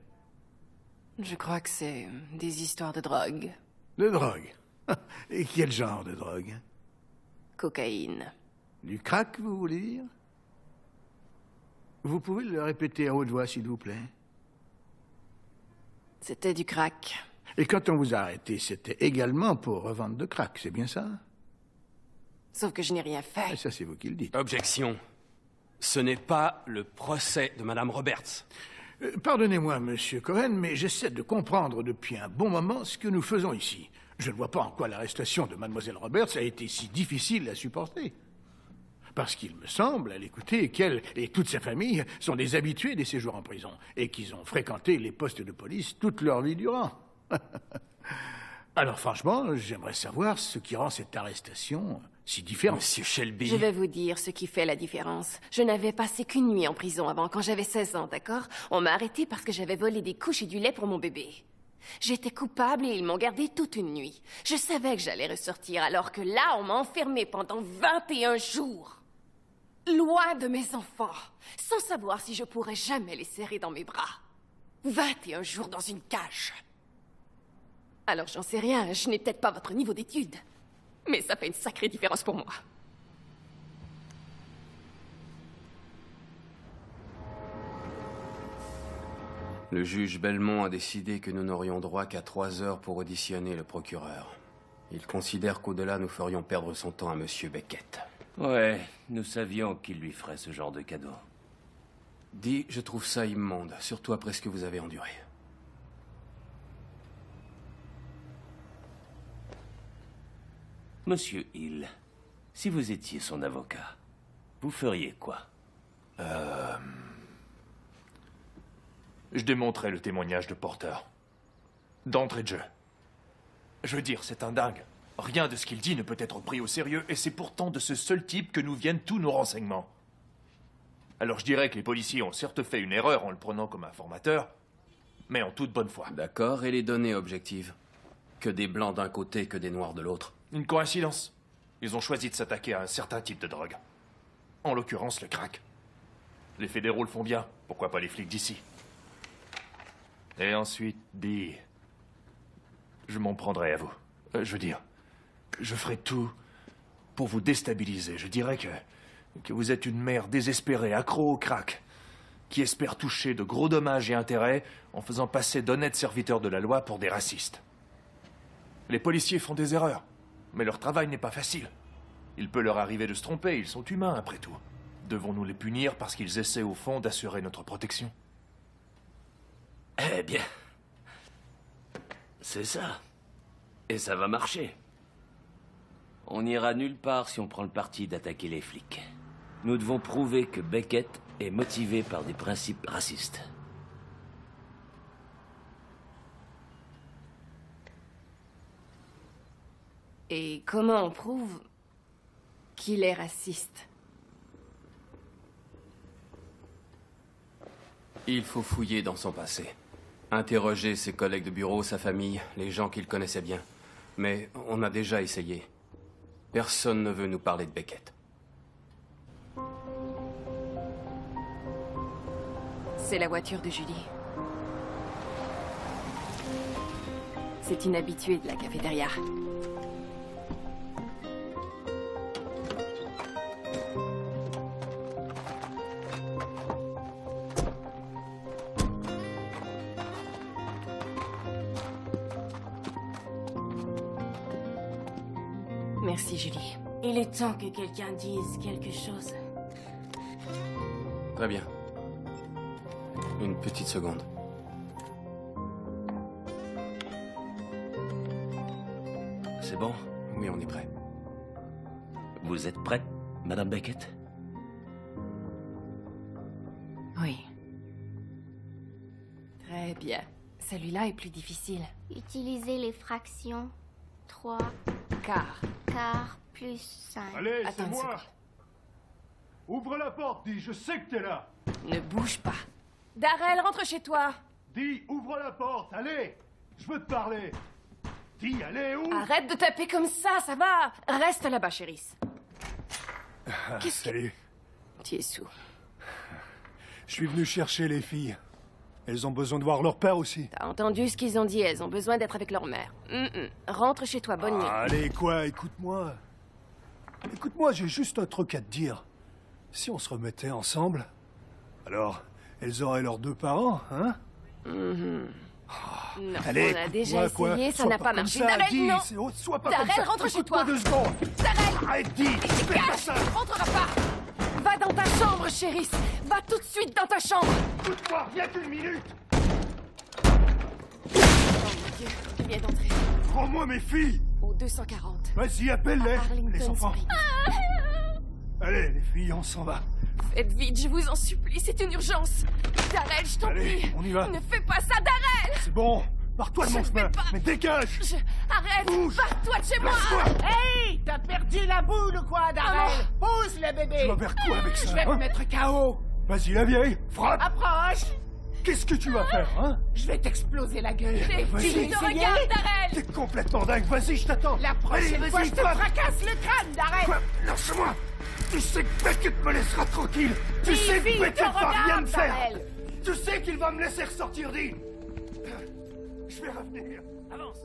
Je crois que c'est des histoires de drogue. De drogue? Et quel genre de drogue? Cocaïne. Du crack, vous voulez dire? Vous pouvez le répéter à haute voix, s'il vous plaît? C'était du crack. Et quand on vous a arrêté, c'était également pour revendre de crack, c'est bien ça? Sauf que je n'ai rien fait. Et ça, c'est vous qui le dites. Objection. Ce n'est pas le procès de Madame Roberts. Pardonnez-moi, Monsieur Cohen, mais j'essaie de comprendre depuis un bon moment ce que nous faisons ici. Je ne vois pas en quoi l'arrestation de Mademoiselle Roberts a été si difficile à supporter. Parce qu'il me semble, à l'écouter, qu'elle et toute sa famille sont des habitués des séjours en prison et qu'ils ont fréquenté les postes de police toute leur vie durant. Alors franchement, j'aimerais savoir ce qui rend cette arrestation si différente. Monsieur Shelby... Je vais vous dire ce qui fait la différence. Je n'avais passé qu'une nuit en prison avant, quand j'avais 16 ans, d'accord? On m'a arrêté parce que j'avais volé des couches et du lait pour mon bébé. J'étais coupable et ils m'ont gardé toute une nuit. Je savais que j'allais ressortir, alors que là, on m'a enfermé pendant 21 jours. Loin de mes enfants, sans savoir si je pourrais jamais les serrer dans mes bras. 21 jours dans une cage. Alors j'en sais rien, je n'ai peut-être pas votre niveau d'études. Mais ça fait une sacrée différence pour moi. Le juge Belmont a décidé que nous n'aurions droit qu'à 3 heures pour auditionner le procureur. Il considère qu'au-delà, nous ferions perdre son temps à Monsieur Beckett. Ouais, nous savions qu'il lui ferait ce genre de cadeau. Dis, je trouve ça immonde, surtout après ce que vous avez enduré. Monsieur Hill, si vous étiez son avocat, vous feriez quoi? Je démontrais le témoignage de Porter. D'entrée de jeu. Je veux dire, c'est un dingue. Rien de ce qu'il dit ne peut être pris au sérieux, et c'est pourtant de ce seul type que nous viennent tous nos renseignements. Alors je dirais que les policiers ont certes fait une erreur en le prenant comme informateur, mais en toute bonne foi. D'accord, et les données objectives? Que des blancs d'un côté, que des noirs de l'autre? Une coïncidence. Ils ont choisi de s'attaquer à un certain type de drogue. En l'occurrence, le crack. Les fédéraux le font bien, pourquoi pas les flics d'ici? Et ensuite, je m'en prendrai à vous. Je veux dire, je ferai tout pour vous déstabiliser. Je dirais que vous êtes une mère désespérée, accro au crack, qui espère toucher de gros dommages et intérêts en faisant passer d'honnêtes serviteurs de la loi pour des racistes. Les policiers font des erreurs, mais leur travail n'est pas facile. Il peut leur arriver de se tromper, ils sont humains après tout. Devons-nous les punir parce qu'ils essaient au fond d'assurer notre protection? Eh bien, c'est ça. Et ça va marcher. On n'ira nulle part si on prend le parti d'attaquer les flics. Nous devons prouver que Beckett est motivé par des principes racistes. Et comment on prouve qu'il est raciste? Il faut fouiller dans son passé. Interroger ses collègues de bureau, sa famille, les gens qu'il connaissait bien. Mais on a déjà essayé. Personne ne veut nous parler de Beckett. C'est la voiture de Julie. C'est une habituée de la cafétéria. Merci, Julie. Il est temps que quelqu'un dise quelque chose. Très bien. Une petite seconde. C'est bon? Oui, on est prêt. Vous êtes prête, Madame Beckett? Oui. Très bien. Celui-là est plus difficile. Utilisez les fractions. 3 quarts plus 5. Allez, Attends c'est une moi. seconde. Ouvre la porte, dis, je sais que t'es là. Ne bouge pas. Darrell, rentre chez toi. Dis, ouvre la porte, allez. Je veux te parler. Dis, allez, ouvre. Arrête de taper comme ça va. Reste là-bas, chérie. Salut. Tu es sous. Je suis venu chercher les filles. Elles ont besoin de voir leur père aussi. T'as entendu ce qu'ils ont dit, elles ont besoin d'être avec leur mère. Rentre chez toi, bonne nuit. Allez, quoi, écoute-moi. Écoute-moi, j'ai juste un truc à te dire. Si on se remettait ensemble, alors, elles auraient leurs 2 parents, hein? Non, allez, on a déjà essayé, ça n'a pas marché. Darrell, non. Sois pas Darrell, comme ça. rentre chez toi. 2 secondes. Darrell, arrête, dis. Fais pas ça. Rentrera pas. Va dans ta chambre, chérie. Va tout de suite dans ta chambre. Écoute-moi, viens une minute. Oh mon Dieu, viens d'entrer. Rends-moi mes filles! Au 240. Vas-y, appelle-les, Arlington les enfants. Springs. Allez, les filles, on s'en va. Faites vite, je vous en supplie, c'est une urgence. Darrell, je t'en Allez, prie. on y va. Ne fais pas ça, Darrell! C'est bon, pars-toi de mon chemin, mais dégage! Arrête! Pars-toi de chez moi! Hey! T'as perdu la boule ou quoi, Darrell? Pousse le bébé! Tu vas vers quoi avec ça? Je vais te mettre KO! Vas-y, la vieille, frappe! Approche! Qu'est-ce que tu vas faire, hein? Je vais t'exploser la gueule! Vas-y. Te regarde, Darrell! T'es complètement dingue, vas-y, je t'attends! La prochaine fois, je te fracasse le crâne, Darrell! Quoi? Lâche-moi! Tu sais que Beckett me laissera tranquille! Tu sais que Beckett va rien me faire! Tu sais qu'il va me laisser ressortir, dis! Je vais revenir! Avance!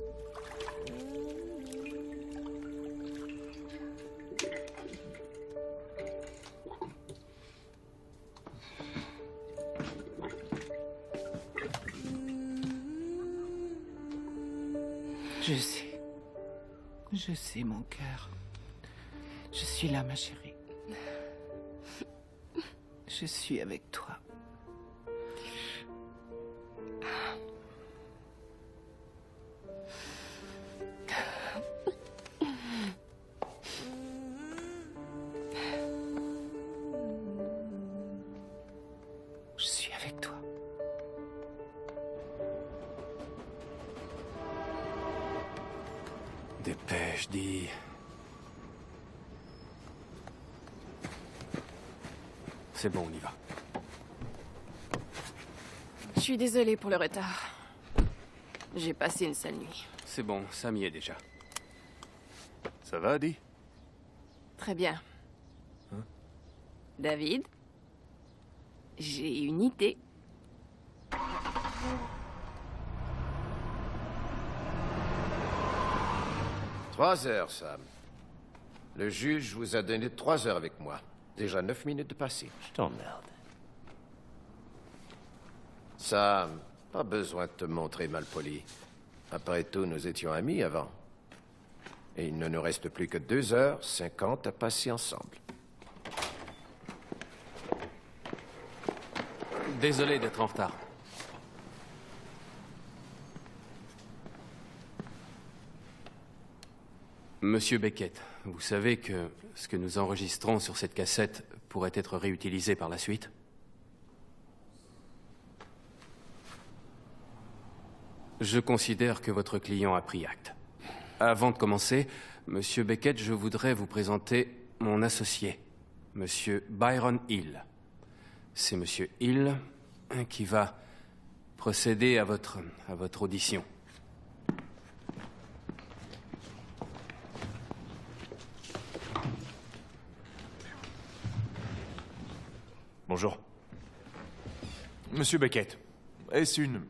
Je sais, mon cœur. Je suis là, ma chérie. Je suis avec toi. Je suis avec toi. Dépêche, dis. C'est bon, on y va. Je suis désolée pour le retard. J'ai passé une sale nuit. C'est bon, ça m'y est déjà. Ça va, Adi? Très bien. Hein? David, j'ai une idée. 3 heures, Sam. Le juge vous a donné 3 heures avec moi. Déjà 9 minutes de passé. Je t'emmerde. Sam, pas besoin de te montrer malpoli. Après tout, nous étions amis avant. Et il ne nous reste plus que 2h50 à passer ensemble. Désolé d'être en retard. Monsieur Beckett, vous savez que ce que nous enregistrons sur cette cassette pourrait être réutilisé par la suite? Je considère que votre client a pris acte. Avant de commencer, Monsieur Beckett, je voudrais vous présenter mon associé, Monsieur Byron Hill. C'est Monsieur Hill qui va procéder à votre audition. Bonjour. Monsieur Beckett, est-ce une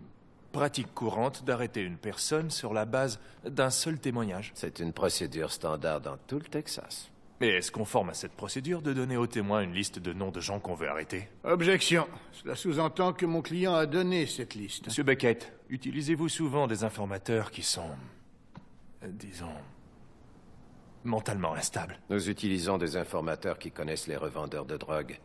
pratique courante d'arrêter une personne sur la base d'un seul témoignage? C'est une procédure standard dans tout le Texas. Mais est-ce conforme à cette procédure de donner aux témoins une liste de noms de gens qu'on veut arrêter? Objection. Cela sous-entend que mon client a donné cette liste. Monsieur Beckett, utilisez-vous souvent des informateurs qui sont, disons, mentalement instables? Nous utilisons des informateurs qui connaissent les revendeurs de drogue.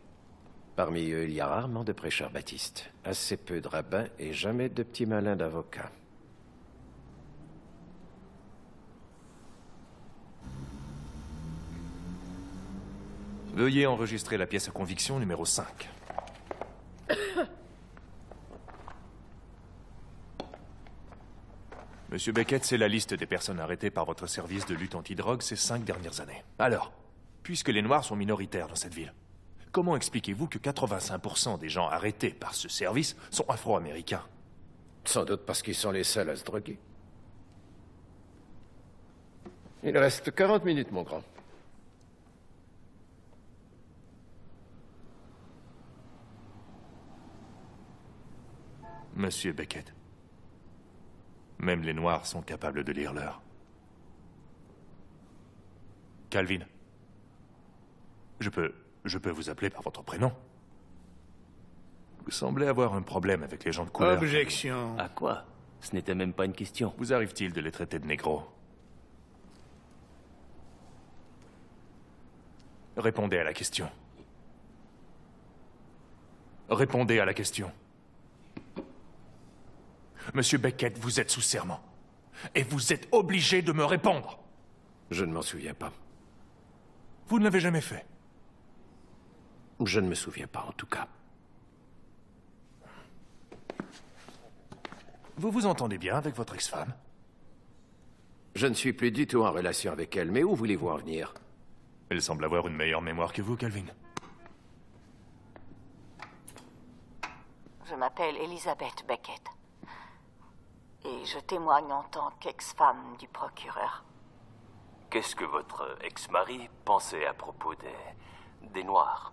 Parmi eux, il y a rarement de prêcheurs baptistes, assez peu de rabbins et jamais de petits malins d'avocats. Veuillez enregistrer la pièce à conviction numéro 5. Monsieur Beckett, c'est la liste des personnes arrêtées par votre service de lutte anti-drogue ces 5 dernières années. Alors, puisque les Noirs sont minoritaires dans cette ville, comment expliquez-vous que 85% des gens arrêtés par ce service sont afro-américains? Sans doute parce qu'ils sont les seuls à se droguer. Il reste 40 minutes, mon grand. Monsieur Beckett, même les Noirs sont capables de lire l'heure. Calvin, je peux vous appeler par votre prénom? Vous semblez avoir un problème avec les gens de couleur. Objection. À quoi? Ce n'était même pas une question. Vous arrive-t-il de les traiter de négros? Répondez à la question. Répondez à la question. Monsieur Beckett, vous êtes sous serment. Et vous êtes obligé de me répondre. Je ne m'en souviens pas. Vous ne l'avez jamais fait. Je ne me souviens pas, en tout cas. Vous vous entendez bien avec votre ex-femme? Je ne suis plus du tout en relation avec elle, mais où voulez-vous en venir? Elle semble avoir une meilleure mémoire que vous, Calvin. Je m'appelle Elizabeth Beckett. Et je témoigne en tant qu'ex-femme du procureur. Qu'est-ce que votre ex-mari pensait à propos des Noirs?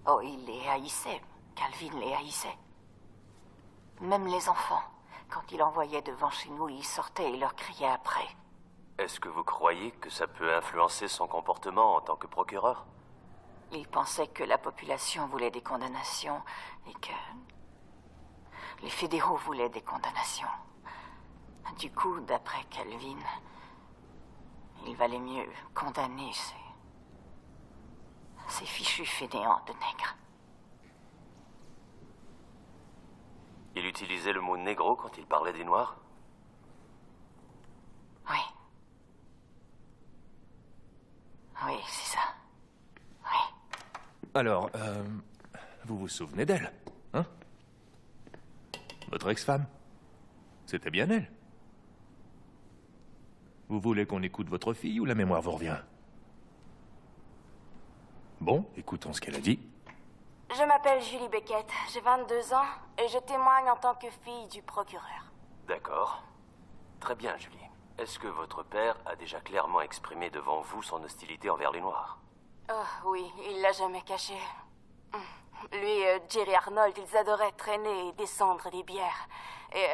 Oh, il les haïssait. Calvin les haïssait. Même les enfants. Quand il envoyait devant chez nous, ils sortaient et leur criaient après. Est-ce que vous croyez que ça peut influencer son comportement en tant que procureur? Il pensait que la population voulait des condamnations et que les fédéraux voulaient des condamnations. Du coup, d'après Calvin, il valait mieux condamner ces fichus fainéants de nègres. Il utilisait le mot négro quand il parlait des Noirs? Oui. Oui, c'est ça. Oui. Alors, vous vous souvenez d'elle, hein? Votre ex-femme? C'était bien elle. Vous voulez qu'on écoute votre fille ou la mémoire vous revient? Bon, écoutons ce qu'elle a dit. Je m'appelle Julie Beckett, j'ai 22 ans et je témoigne en tant que fille du procureur. D'accord. Très bien, Julie. Est-ce que votre père a déjà clairement exprimé devant vous son hostilité envers les Noirs? Oh oui, il l'a jamais caché. Lui et Jerry Arnold, ils adoraient traîner et descendre des bières. Et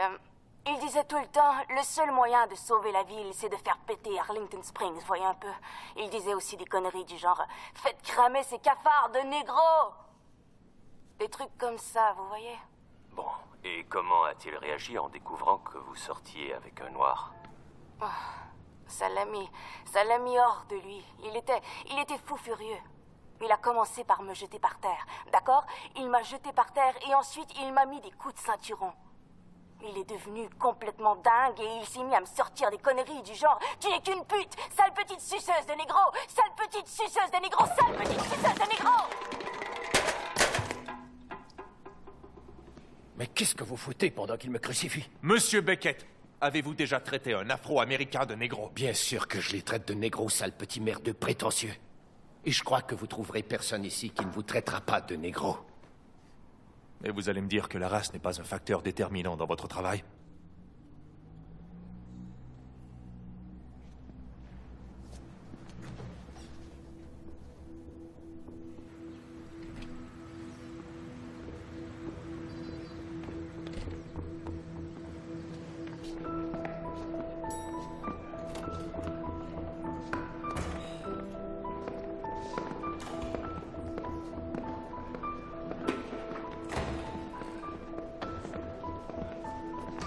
il disait tout le temps, le seul moyen de sauver la ville, c'est de faire péter Arlington Springs, voyez un peu. Il disait aussi des conneries du genre, faites cramer ces cafards de négros! Des trucs comme ça, vous voyez? Bon, et comment a-t-il réagi en découvrant que vous sortiez avec un Noir? Oh, ça l'a mis hors de lui. Il était fou furieux. Il a commencé par me jeter par terre, d'accord? Il m'a jeté par terre et ensuite il m'a mis des coups de ceinturon. Il est devenu complètement dingue et il s'est mis à me sortir des conneries du genre « Tu n'es qu'une pute, sale petite suceuse de négro, sale petite suceuse de négro, sale petite suceuse de négro !» Mais qu'est-ce que vous foutez pendant qu'il me crucifie? Monsieur Beckett, avez-vous déjà traité un Afro-Américain de négro? Bien sûr que je les traite de négro, sale petit merdeux prétentieux. Et je crois que vous trouverez personne ici qui ne vous traitera pas de négro. Et vous allez me dire que la race n'est pas un facteur déterminant dans votre travail?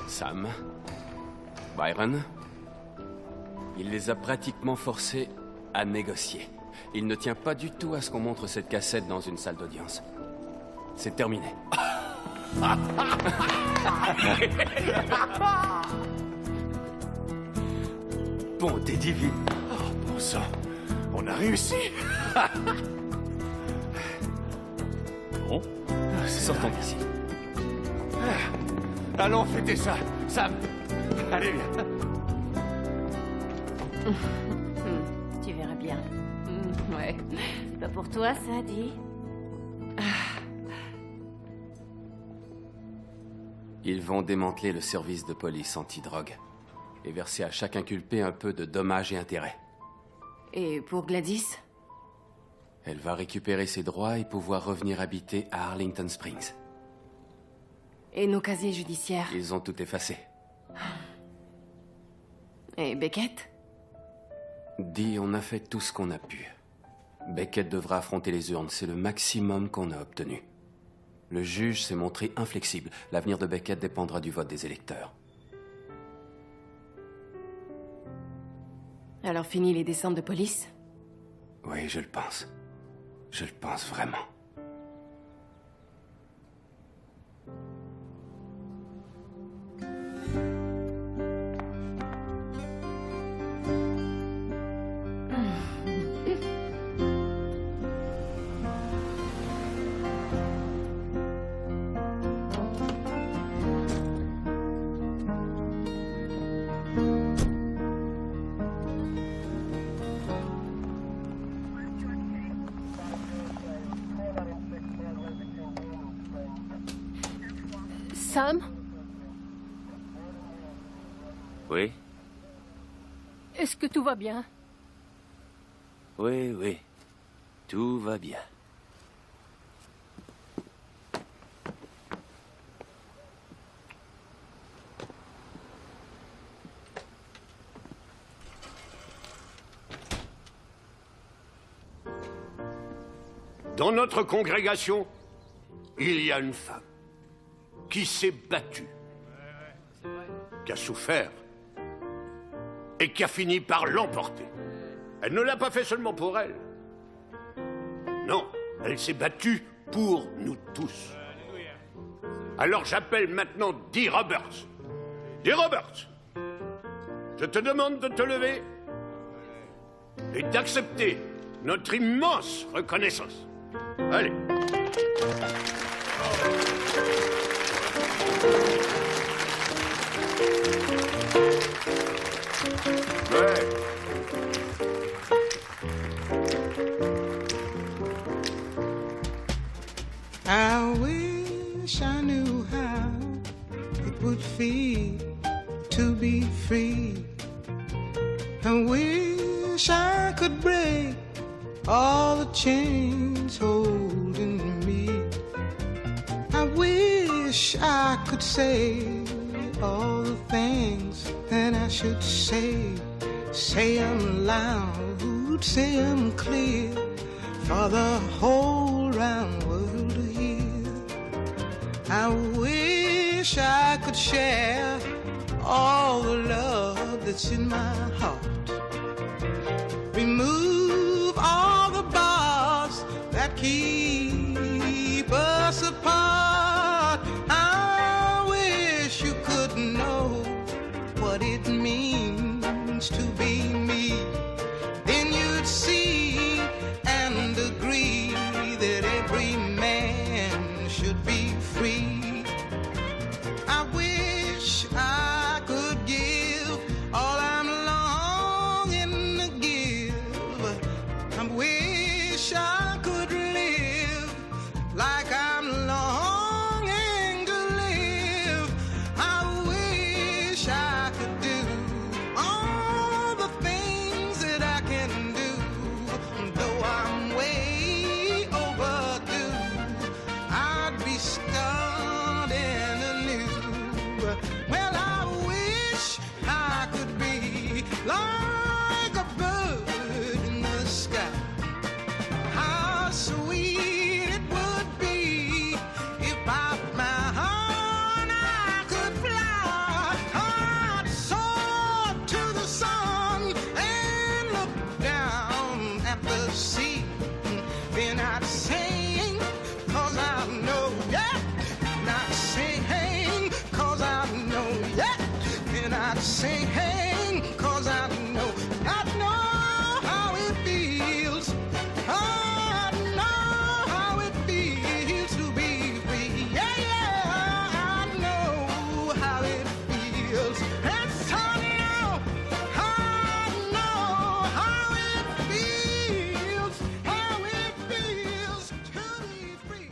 Sam, Byron, il les a pratiquement forcés à négocier. Il ne tient pas du tout à ce qu'on montre cette cassette dans une salle d'audience. C'est terminé. Bonté divine. Oh, bon sang, on a réussi. Bon, sortons d'ici. Allons fêter ça, Sam. Allez, viens. Tu verras bien. Ouais. C'est pas pour toi, ça, dit. Ils vont démanteler le service de police anti-drogue et verser à chaque inculpé un peu de dommages et intérêts. Et pour Gladys? Elle va récupérer ses droits et pouvoir revenir habiter à Arlington Springs. Et nos casiers judiciaires? Ils ont tout effacé. Et Beckett? Dis, on a fait tout ce qu'on a pu. Beckett devra affronter les urnes, c'est le maximum qu'on a obtenu. Le juge s'est montré inflexible. L'avenir de Beckett dépendra du vote des électeurs. Alors fini les descentes de police? Oui, je le pense. Je le pense vraiment. Sam? Oui? Est-ce que tout va bien? Oui, oui. Tout va bien. Dans notre congrégation, il y a une femme qui s'est battue, qui a souffert et qui a fini par l'emporter. Elle ne l'a pas fait seulement pour elle. Non, elle s'est battue pour nous tous. Alors j'appelle maintenant Dee Roberts. Dee Roberts, je te demande de te lever et d'accepter notre immense reconnaissance. Allez. Ouais. I wish I knew how it would feel to be free. I wish I could break all the chains holding me. I wish I could say all the things that I should say. Say them loud, say them clear, for the whole round world to hear. I wish I could share all the love that's in my heart. Remove all the bars that keep us apart. I wish you could know what it means to be me. Then you'd see and agree that every man should be free. I wish I could give all I'm longing to give. I wish I could live like I'm longing to live. I wish I could do all the things that I can do, though I'm way overdue. I'd be starting anew. Well, I wish I could be like a bird in the sky. How sweet it would be if by my heart I could fly. I'd soar to the sun and look down at the sea. Then I'd sing, 'cause I know, yeah. And I'd sing, 'cause I know, yeah. And I'd sing, 'cause I know how it feels. I know how it feels to be free. Yeah, yeah, I know how it feels. Yes, I know how it feels. How it feels to be free.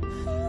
Ooh.